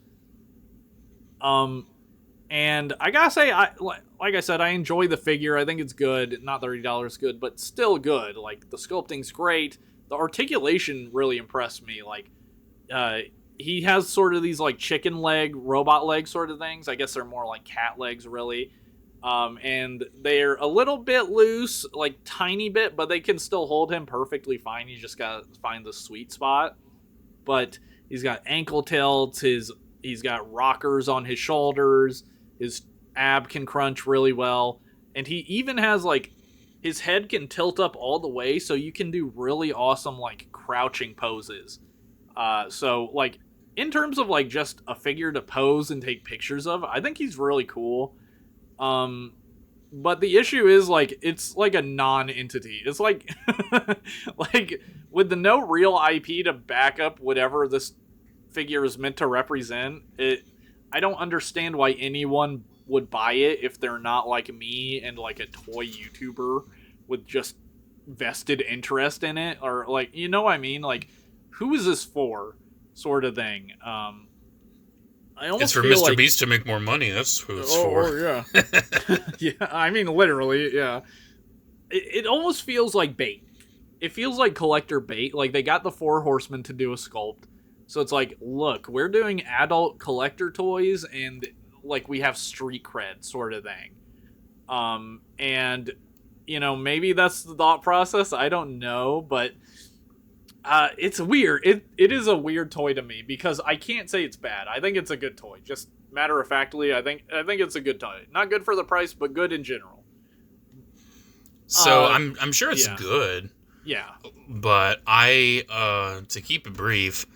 And I gotta say, like I said, I enjoy the figure. I think it's good. Not $30 good, but still good. Like, the sculpting's great. The articulation really impressed me. Like, he has sort of these, like, chicken leg, robot leg sort of things. I guess they're more like cat legs, really. And they're a little bit loose, like, tiny bit, but they can still hold him perfectly fine. You just gotta find the sweet spot. But he's got ankle tilts. He's got rockers on his shoulders. His ab can crunch really well. And he even has, like, his head can tilt up all the way, so you can do really awesome, like, crouching poses. So, like, in terms of, like, just a figure to pose and take pictures of, I think he's really cool. But the issue is, like, it's like a non-entity. It's like, like, with the no real IP to back up whatever this figure is meant to represent, I don't understand why anyone would buy it if they're not like me and like a toy YouTuber with just vested interest in it, or like, you know what I mean? Like, who is this for, sort of thing. I almost it's for feel MrBeast like, to make more money. That's who it's for. Oh yeah. Yeah, I mean, literally, yeah. It almost feels like bait. It feels like collector bait. Like, they got the Four Horsemen to do a sculpt. So it's like, look, we're doing adult collector toys, and, like, we have street cred, sort of thing. And, you know, maybe that's the thought process. I don't know, but it's weird. It is a weird toy to me, because I can't say it's bad. I think it's a good toy. Just matter of factly, I think it's a good toy. Not good for the price, but good in general. So I'm sure it's yeah. good. Yeah. But I, to keep it brief,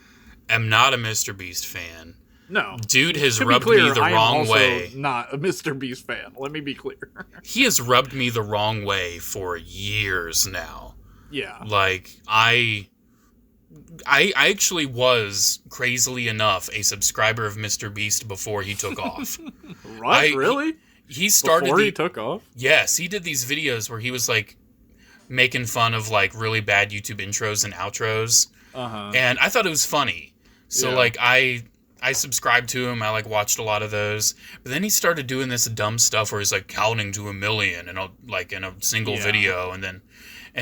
am not a MrBeast fan. No. Dude has To be rubbed clear, me the I am wrong also way. not a MrBeast fan. Let me be clear. He has rubbed me the wrong way for years now. Yeah. Like, I actually was, crazily enough, a subscriber of MrBeast before he took off. Right? Really? He started before he took off? Yes, he did these videos where he was like making fun of like really bad YouTube intros and outros. Uh-huh. And I thought it was funny. So like I subscribed to him. I like watched a lot of those. But then he started doing this dumb stuff where he's like counting to 1 million in a single video, and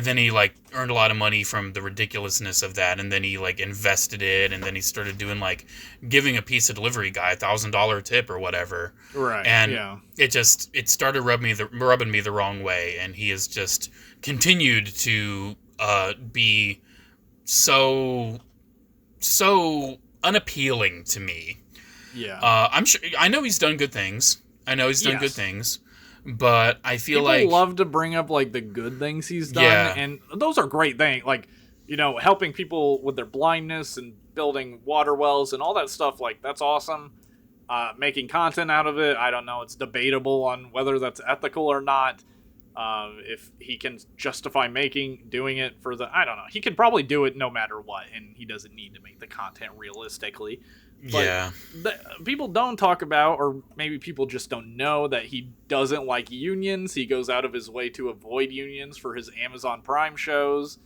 then he like earned a lot of money from the ridiculousness of that, and then he like invested it, and then he started doing like giving a pizza delivery guy $1,000 tip or whatever. Right. And it started rubbing me the wrong way, and he has just continued to be so unappealing to me. Yeah. I know he's done good things. But I feel like people love to bring up like the good things he's done, and those are great things. Like, you know, helping people with their blindness and building water wells and all that stuff. Like, that's awesome. Making content out of it, I don't know. It's debatable on whether that's ethical or not. If he can justify doing it for I don't know. He can probably do it no matter what, and he doesn't need to make the content realistically. But people don't talk about, or maybe people just don't know, that he doesn't like unions. He goes out of his way to avoid unions for his Amazon Prime shows.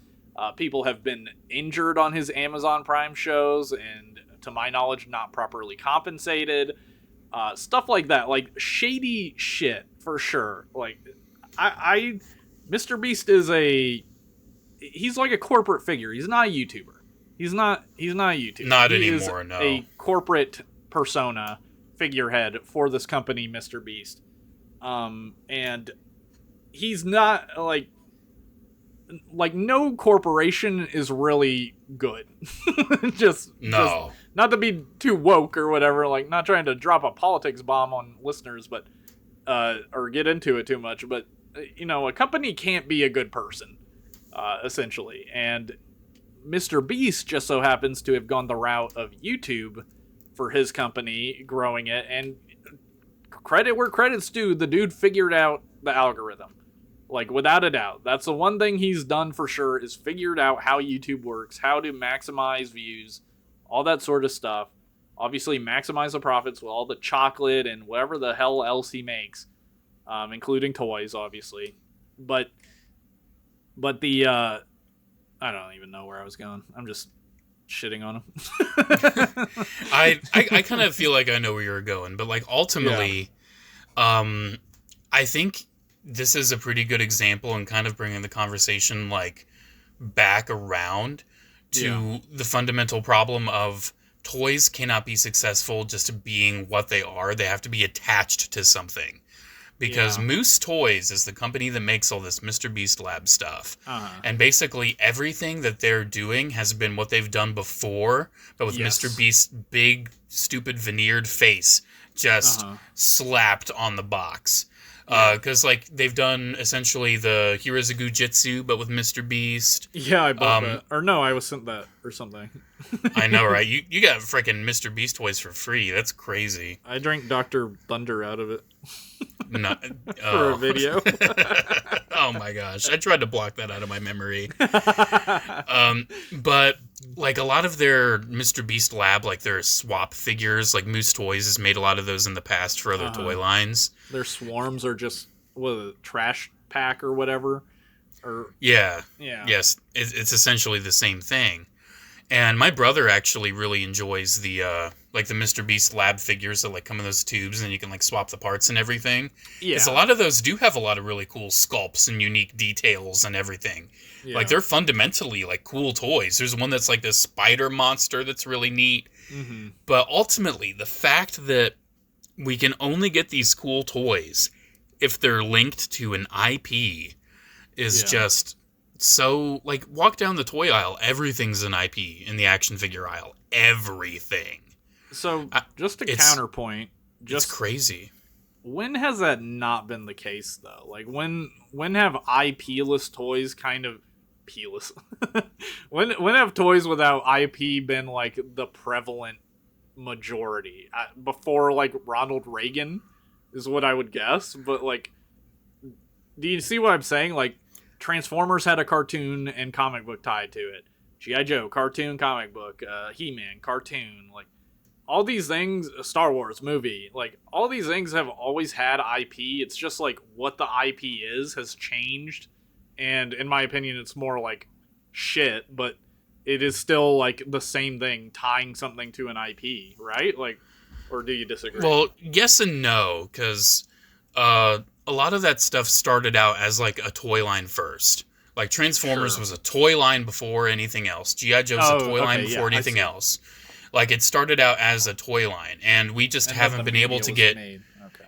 People have been injured on his Amazon Prime shows, and to my knowledge, not properly compensated. Stuff like that. Like, shady shit, for sure. Like, MrBeast he's like a corporate figure. He's not a YouTuber. He's not a YouTuber. Not anymore, no. A corporate persona, figurehead for this company, MrBeast. And he's not like no corporation is really good. just not to be too woke or whatever, like, not trying to drop a politics bomb on listeners, but or get into it too much, but you know, a company can't be a good person, essentially. And MrBeast just so happens to have gone the route of YouTube for his company, growing it, and credit where credit's due, the dude figured out the algorithm. Like, without a doubt. That's the one thing he's done for sure, is figured out how YouTube works, how to maximize views, all that sort of stuff. Obviously, maximize the profits with all the chocolate and whatever the hell else he makes, including toys, obviously. But the I don't even know where I was going. I'm just shitting on him. I kind of feel like I know where you're going, but like ultimately, I think this is a pretty good example in kind of bringing the conversation like back around to the fundamental problem of toys cannot be successful just being what they are. They have to be attached to something. Because Moose Toys is the company that makes all this MrBeast Lab stuff. And basically everything that they're doing has been what they've done before, but with MrBeast's big, stupid veneered face just slapped on the box. Because like they've done essentially the Heroes of Gujitsu, but with MrBeast. Yeah, I bought that. Or no, I was sent that or something. I know, right? You got freaking MrBeast toys for free. That's crazy. I drank Dr. Thunder out of it. No, For a video. Oh my gosh. I tried to block that out of my memory. But like a lot of their MrBeast lab, like their swap figures, like Moose Toys has made a lot of those in the past for other toy lines. Their swarms are just a trash pack or whatever. Or yeah. Yeah. Yes. It's essentially the same thing. And my brother actually really enjoys the like the MrBeast lab figures that like come in those tubes and you can like swap the parts and everything. Yeah. Because a lot of those do have a lot of really cool sculpts and unique details and everything. Yeah. Like they're fundamentally like cool toys. There's one that's like this spider monster that's really neat. Mm-hmm. But ultimately, the fact that we can only get these cool toys if they're linked to an IP is just so, like, walk down the toy aisle, everything's an IP in the action figure aisle. Everything. So, just a counterpoint. It's crazy. When has that not been the case, though? Like, when have IP-less toys kind of... P-less? when have toys without IP been, like, the prevalent majority? Before, like, Ronald Reagan is what I would guess. But, like, do you see what I'm saying? Like, Transformers had a cartoon and comic book tied to it. G.I. Joe, cartoon, comic book. He-Man, cartoon. Like, all these things, Star Wars, movie. Like, all these things have always had IP. It's just, like, what the IP has changed. And, in my opinion, it's more, like, shit. But it is still, like, the same thing, tying something to an IP, right? Like, or do you disagree? Well, yes and no, because... a lot of that stuff started out as like a toy line first. Like Transformers was a toy line before anything else. G.I. Joe's a toy line before anything else. Like it started out as a toy line, and we just haven't been able to get. Okay.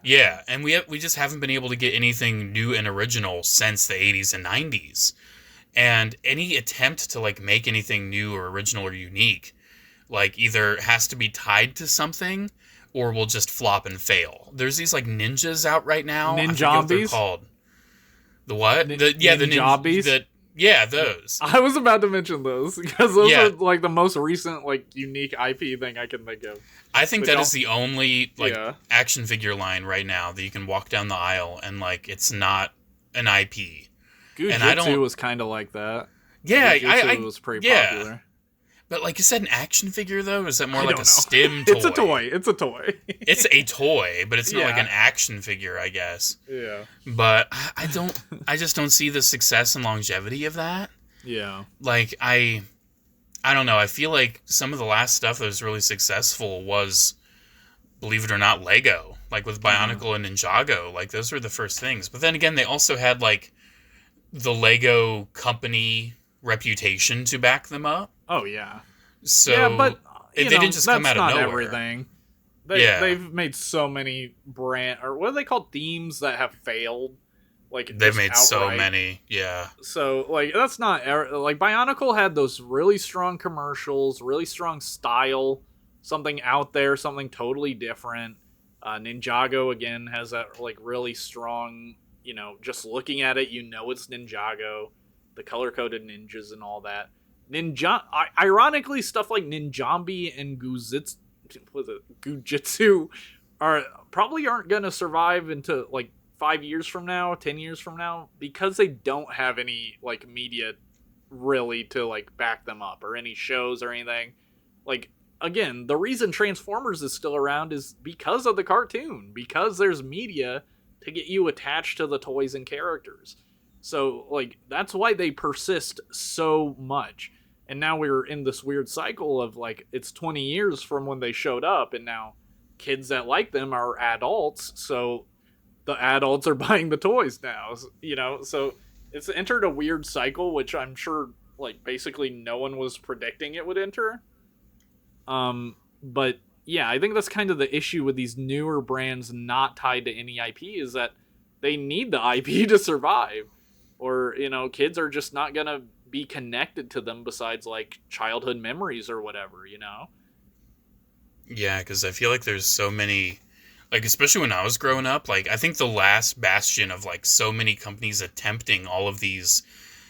Yeah, and we just haven't been able to get anything new and original since the 80s and 90s. And any attempt to like make anything new or original or unique, like either has to be tied to something or will just flop and fail. There's these like ninjas out right now. Ninjombies? I forget what they're called. The what? The Ninjombies? Yeah, those. I was about to mention those because those are like the most recent like unique IP thing I can think of. I think that is the only like action figure line right now that you can walk down the aisle and like it's not an IP. Gujitsu was kind of like that. Yeah, Gujitsu was pretty popular. But like, is that an action figure though? Or is that more like a stim toy? It's a toy. It's a toy. It's a toy, but it's not like an action figure, I guess. Yeah. But I just don't see the success and longevity of that. Yeah. Like I don't know. I feel like some of the last stuff that was really successful was, believe it or not, Lego. Like with Bionicle and Ninjago. Like those were the first things. But then again, they also had like the Lego company reputation to back them up. Oh yeah. So but they didn't just come out of nowhere. Everything. They've made so many or what are they called, themes that have failed. Like they've made so many, yeah. So like that's not like Bionicle had those really strong commercials, really strong style, something out there, something totally different. Ninjago again has that like really strong, just looking at it, it's Ninjago, the color coded ninjas and all that. Ironically, stuff like Ninjombi and Gujitsu aren't gonna survive into like 5 years from now, 10 years from now, because they don't have any like media really to like back them up or any shows or anything. Like again, the reason Transformers is still around is because of the cartoon, because there's media to get you attached to the toys and characters. So, like, that's why they persist so much. And now we're in this weird cycle of, like, it's 20 years from when they showed up, and now kids that like them are adults, so the adults are buying the toys now, So it's entered a weird cycle, which I'm sure, like, basically no one was predicting it would enter. But, yeah, I think that's kind of the issue with these newer brands not tied to any IP, is that they need the IP to survive. Or, kids are just not going to be connected to them besides, like, childhood memories or whatever, Yeah, because I feel like there's so many, Like, especially when I was growing up, like, I think the last bastion of, like, so many companies attempting all of these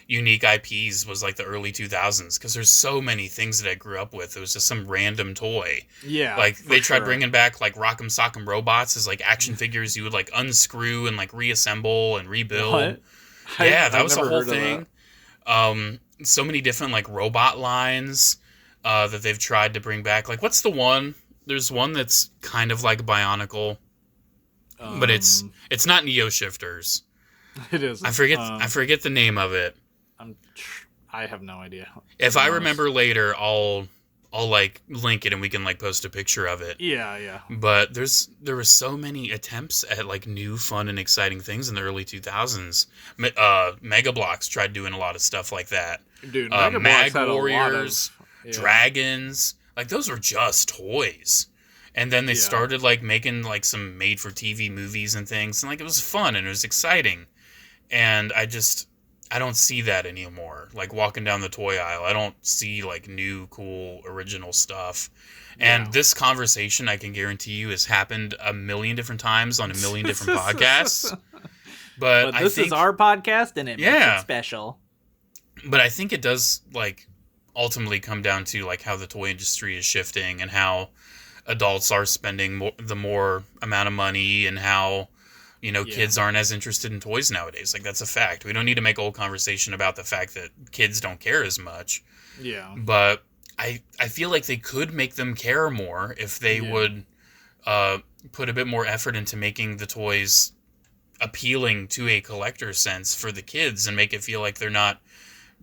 unique IPs was, like, the early 2000s, because there's so many things that I grew up with. It was just some random toy. Yeah, like, they tried sure. bringing back, like, Rock'em Sock'em Robots as, like, action figures you would, like, unscrew and, like, reassemble and rebuild. What? Yeah, that I've was a never whole heard of thing. that. So many different, like, robot lines that they've tried to bring back. Like, what's the one? There's one that's kind of like bionicle, but it's not Neo Shifters. It is. I forget the name of it. I have no idea. If I remember later, I'll like link it and we can like post a picture of it. Yeah. But there were so many attempts at like new, fun, and exciting things in the early 2000s. Mega Bloks tried doing a lot of stuff like that. Dude, Mag Warriors, Dragons, like those were just toys. And then they started like making like some made-for-TV movies and things, and like it was fun and it was exciting. And I don't see that anymore. Like walking down the toy aisle, I don't see like new, cool, original stuff. And this conversation, I can guarantee you, has happened a million different times on a million different podcasts. But this is our podcast, and it makes it special. But I think it does like ultimately come down to like how the toy industry is shifting and how adults are spending the more amount of money, and how kids aren't as interested in toys nowadays. Like, that's a fact. We don't need to make a whole conversation about the fact that kids don't care as much. Yeah. But I feel like they could make them care more if they would put a bit more effort into making the toys appealing to a collector sense for the kids, and make it feel like they're not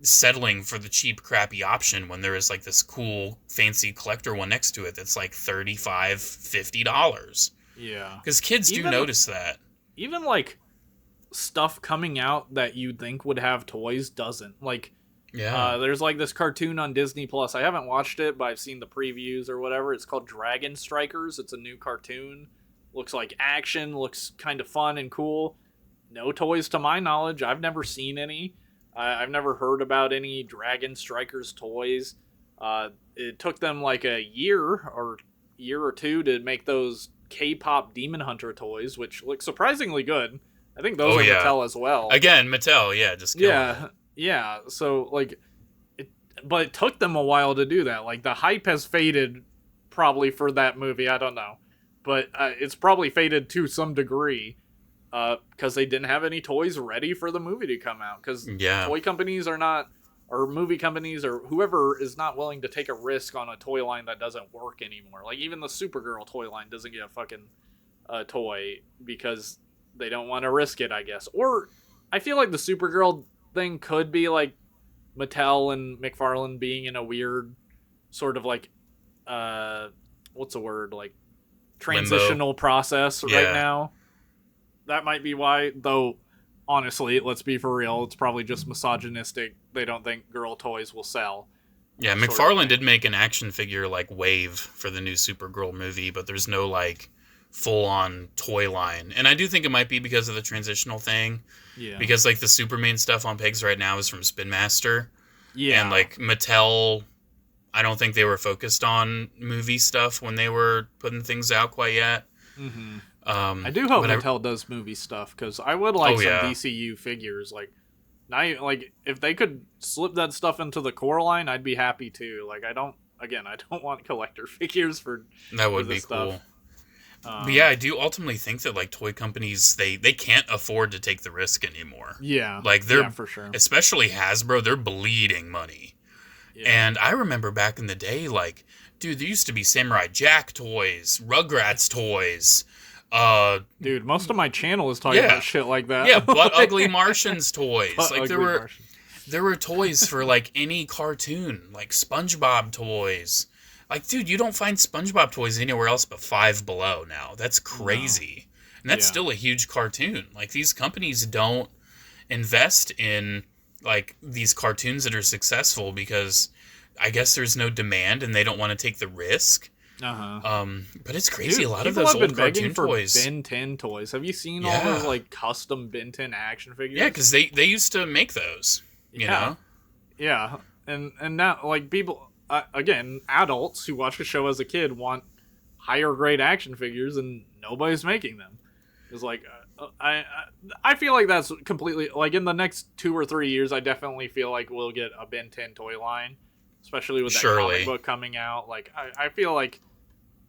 settling for the cheap, crappy option when there is like this cool, fancy collector one next to it that's like $35, $50. Yeah. Because kids do notice that. Even like stuff coming out that you'd think would have toys doesn't. Like, there's like this cartoon on Disney Plus. I haven't watched it, but I've seen the previews or whatever. It's called Dragon Strikers. It's a new cartoon. Looks like action. Looks kind of fun and cool. No toys to my knowledge. I've never seen any. I've never heard about any Dragon Strikers toys. It took them like a year or two to make those K-pop Demon Hunter toys, which look surprisingly good. I think those are Mattel as well. Again, Mattel, just yeah. So like, but it took them a while to do that. Like, the hype has faded probably for that movie. I don't know, but it's probably faded to some degree. Because they didn't have any toys ready for the movie to come out. Because toy companies are not, or movie companies, or whoever is not willing to take a risk on a toy line that doesn't work anymore. Like, even the Supergirl toy line doesn't get a fucking toy because they don't want to risk it, I guess. Or I feel like the Supergirl thing could be like Mattel and McFarlane being in a weird sort of like, what's the word? Like, transitional process right now. That might be why, though, honestly, let's be for real, it's probably just misogynistic. They don't think girl toys will sell. Yeah, McFarlane did make an action figure, like, Wave for the new Supergirl movie, but there's no, like, full-on toy line. And I do think it might be because of the transitional thing. Yeah. Because, like, the Superman stuff on Pegs right now is from Spin Master. Yeah. And, like, Mattel, I don't think they were focused on movie stuff when they were putting things out quite yet. Mm-hmm. I do hope Mattel does movie stuff, because I would like some DCU figures. Like, if they could slip that stuff into the core line, I'd be happy too. Like, I don't want collector figures for that would be cool. But yeah, I do ultimately think that like toy companies, they can't afford to take the risk anymore. Yeah, like they're for sure. Especially Hasbro, they're bleeding money. Yeah. And I remember back in the day, like, dude, there used to be Samurai Jack toys, Rugrats toys. Dude, most of my channel is talking about shit like that. Yeah, Butt Ugly Martians toys. Like, there were toys for like any cartoon, like SpongeBob toys. Like, dude, you don't find SpongeBob toys anywhere else but Five Below now. That's crazy. No. And that's still a huge cartoon. Like, these companies don't invest in like these cartoons that are successful because I guess there's no demand and they don't want to take the risk. But it's crazy. Dude, a lot of those old cartoon toys. Ben 10 toys. Have you seen all those like custom Ben 10 action figures? Yeah, because they used to make those. You know. Yeah, and now like people again, adults who watch the show as a kid want higher grade action figures, and nobody's making them. It's like I feel like that's completely like in the next 2 or 3 years. I definitely feel like we'll get a Ben 10 toy line, especially with that comic book coming out. Like I feel like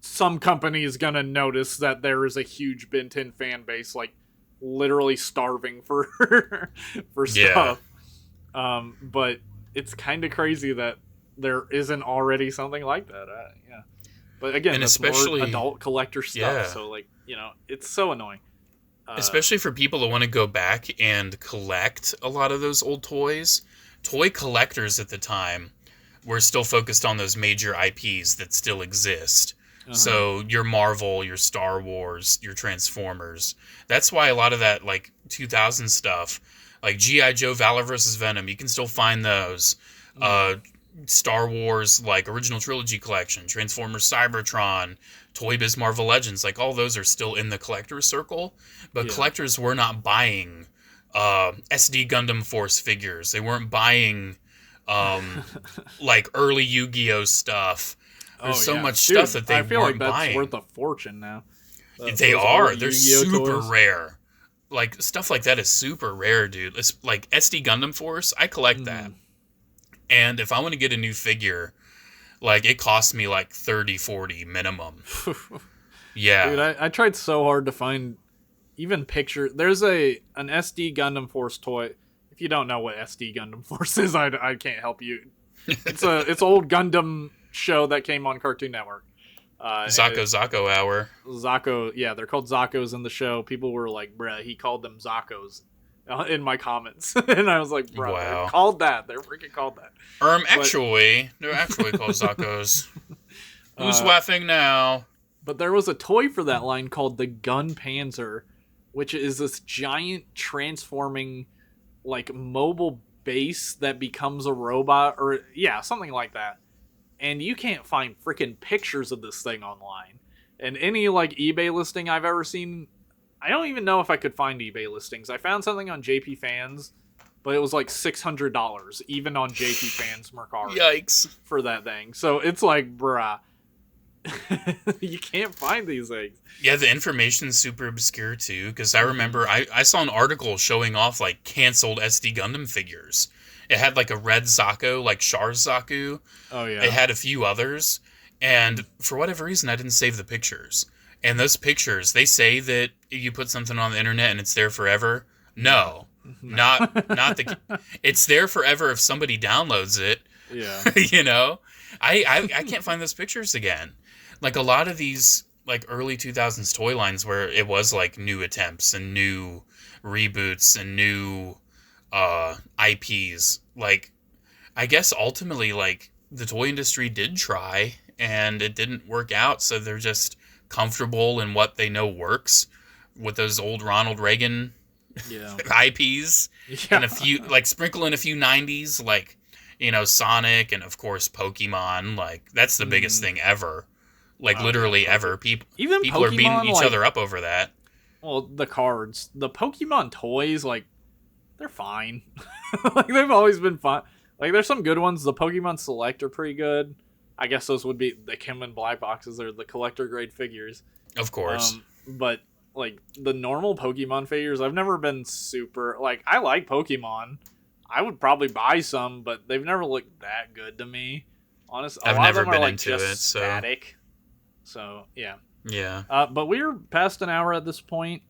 some company is gonna notice that there is a huge Ben 10 fan base, like literally starving for for stuff. But it's kind of crazy that there isn't already something like that. Yeah. But again, and that's especially more adult collector stuff. So like, it's so annoying. Especially for people that want to go back and collect a lot of those old toys. Toy collectors at the time were still focused on those major IPs that still exist. So your Marvel, your Star Wars, your Transformers. That's why a lot of that like 2000 stuff, like G.I. Joe Valor vs. Venom, you can still find those. Star Wars, like Original Trilogy Collection, Transformers Cybertron, Toy Biz Marvel Legends, like all those are still in the collector's circle. But collectors were not buying SD Gundam Force figures. They weren't buying like early Yu-Gi-Oh stuff. There's so much stuff that they weren't buying. I feel like that's worth a fortune now. They are. They're super rare. Like, stuff like that is super rare, dude. It's like SD Gundam Force, I collect that. And if I want to get a new figure, like, it costs me like $30, $40 minimum. Yeah. Dude, I tried so hard to find even picture. There's an SD Gundam Force toy. If you don't know what SD Gundam Force is, I can't help you. It's old Gundam show that came on Cartoon Network. Zako Hour. Zako, yeah, they're called Zakos in the show. People were like, bruh, he called them Zakos in my comments. And I was like, bruh, wow. They're called that. They're freaking called that. Actually, they're actually called Zakos. Who's laughing now? But there was a toy for that line called the Gun Panzer, which is this giant transforming, like, mobile base that becomes a robot, or, yeah, something like that. And you can't find freaking pictures of this thing online. And any, like, eBay listing I've ever seen, I don't even know if I could find eBay listings. I found something on JP Fans, but it was like $600, even on JP Fans Mercari. Yikes. For that thing. So it's like, bruh, you can't find these things. Yeah, the information's super obscure, too, because I remember I saw an article showing off, like, canceled SD Gundam figures. It had, like, a red Zako, like Char's Zaku. Oh, yeah. It had a few others. And for whatever reason, I didn't save the pictures. And those pictures, they say that you put something on the internet and it's there forever. No. Not the... It's there forever if somebody downloads it. Yeah. You know? I can't find those pictures again. Like, a lot of these, like, early 2000s toy lines where it was, like, new attempts and new reboots and new... IPs, like, I guess ultimately, like, the toy industry did try and it didn't work out, so they're just comfortable in what they know works with those old Ronald Reagan IPs and a few, like, sprinkle in a few 90s, like, Sonic and of course Pokemon. Like, that's the biggest thing ever, like, literally ever. People are beating each other up over that. Well, the cards, the Pokemon toys, like, they're fine. Like, they've always been fun. Like, there's some good ones. The Pokemon Select are pretty good. I guess those would be the Kim and Black boxes or the collector grade figures. Of course. But, like, the normal Pokemon figures, I've never been super... Like, I like Pokemon. I would probably buy some, but they've never looked that good to me. Honestly, I've never been into it, so... static. So, yeah. Yeah. But we're past an hour at this point.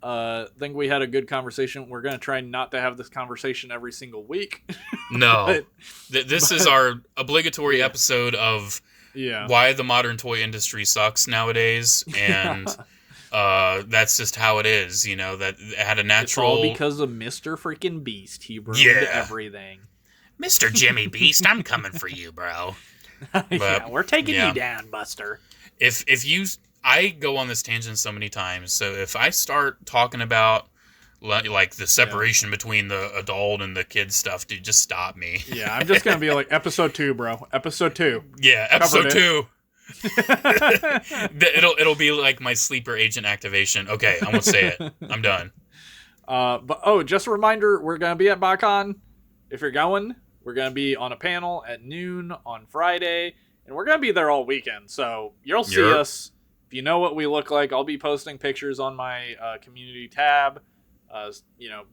Think we had a good conversation. We're going to try not to have this conversation every single week. No. This is our obligatory episode of why the modern toy industry sucks nowadays. And that's just how it is, that it had a natural... It's all because of Mr. freaking Beast. He ruined everything. Mr. Jimmy Beast, I'm coming for you, bro. But, we're taking you down, Buster. If you... I go on this tangent so many times, so if I start talking about like the separation between the adult and the kid stuff, dude, just stop me. Yeah, I'm just gonna be like, episode 2, bro. Episode 2. Yeah, episode 2. It'll be like my sleeper agent activation. Okay, I won't say it. I'm done. But just a reminder, we're gonna be at Botcon. If you're going, we're gonna be on a panel at noon on Friday, and we're gonna be there all weekend. So you'll see us if you know what we look like, I'll be posting pictures on my community tab,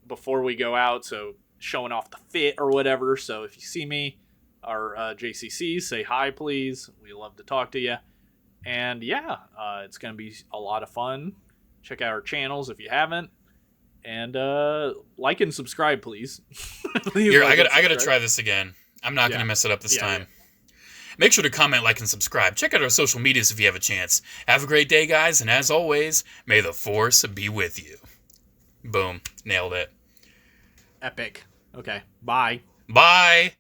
before we go out. So showing off the fit or whatever. So if you see me or JCC, say hi, please. We love to talk to you. And yeah, it's going to be a lot of fun. Check out our channels if you haven't. And like and subscribe, please. Here, I gotta try this again. I'm not gonna mess it up this time. Yeah. Make sure to comment, like, and subscribe. Check out our social medias if you have a chance. Have a great day, guys, and as always, may the Force be with you. Boom. Nailed it. Epic. Okay. Bye. Bye.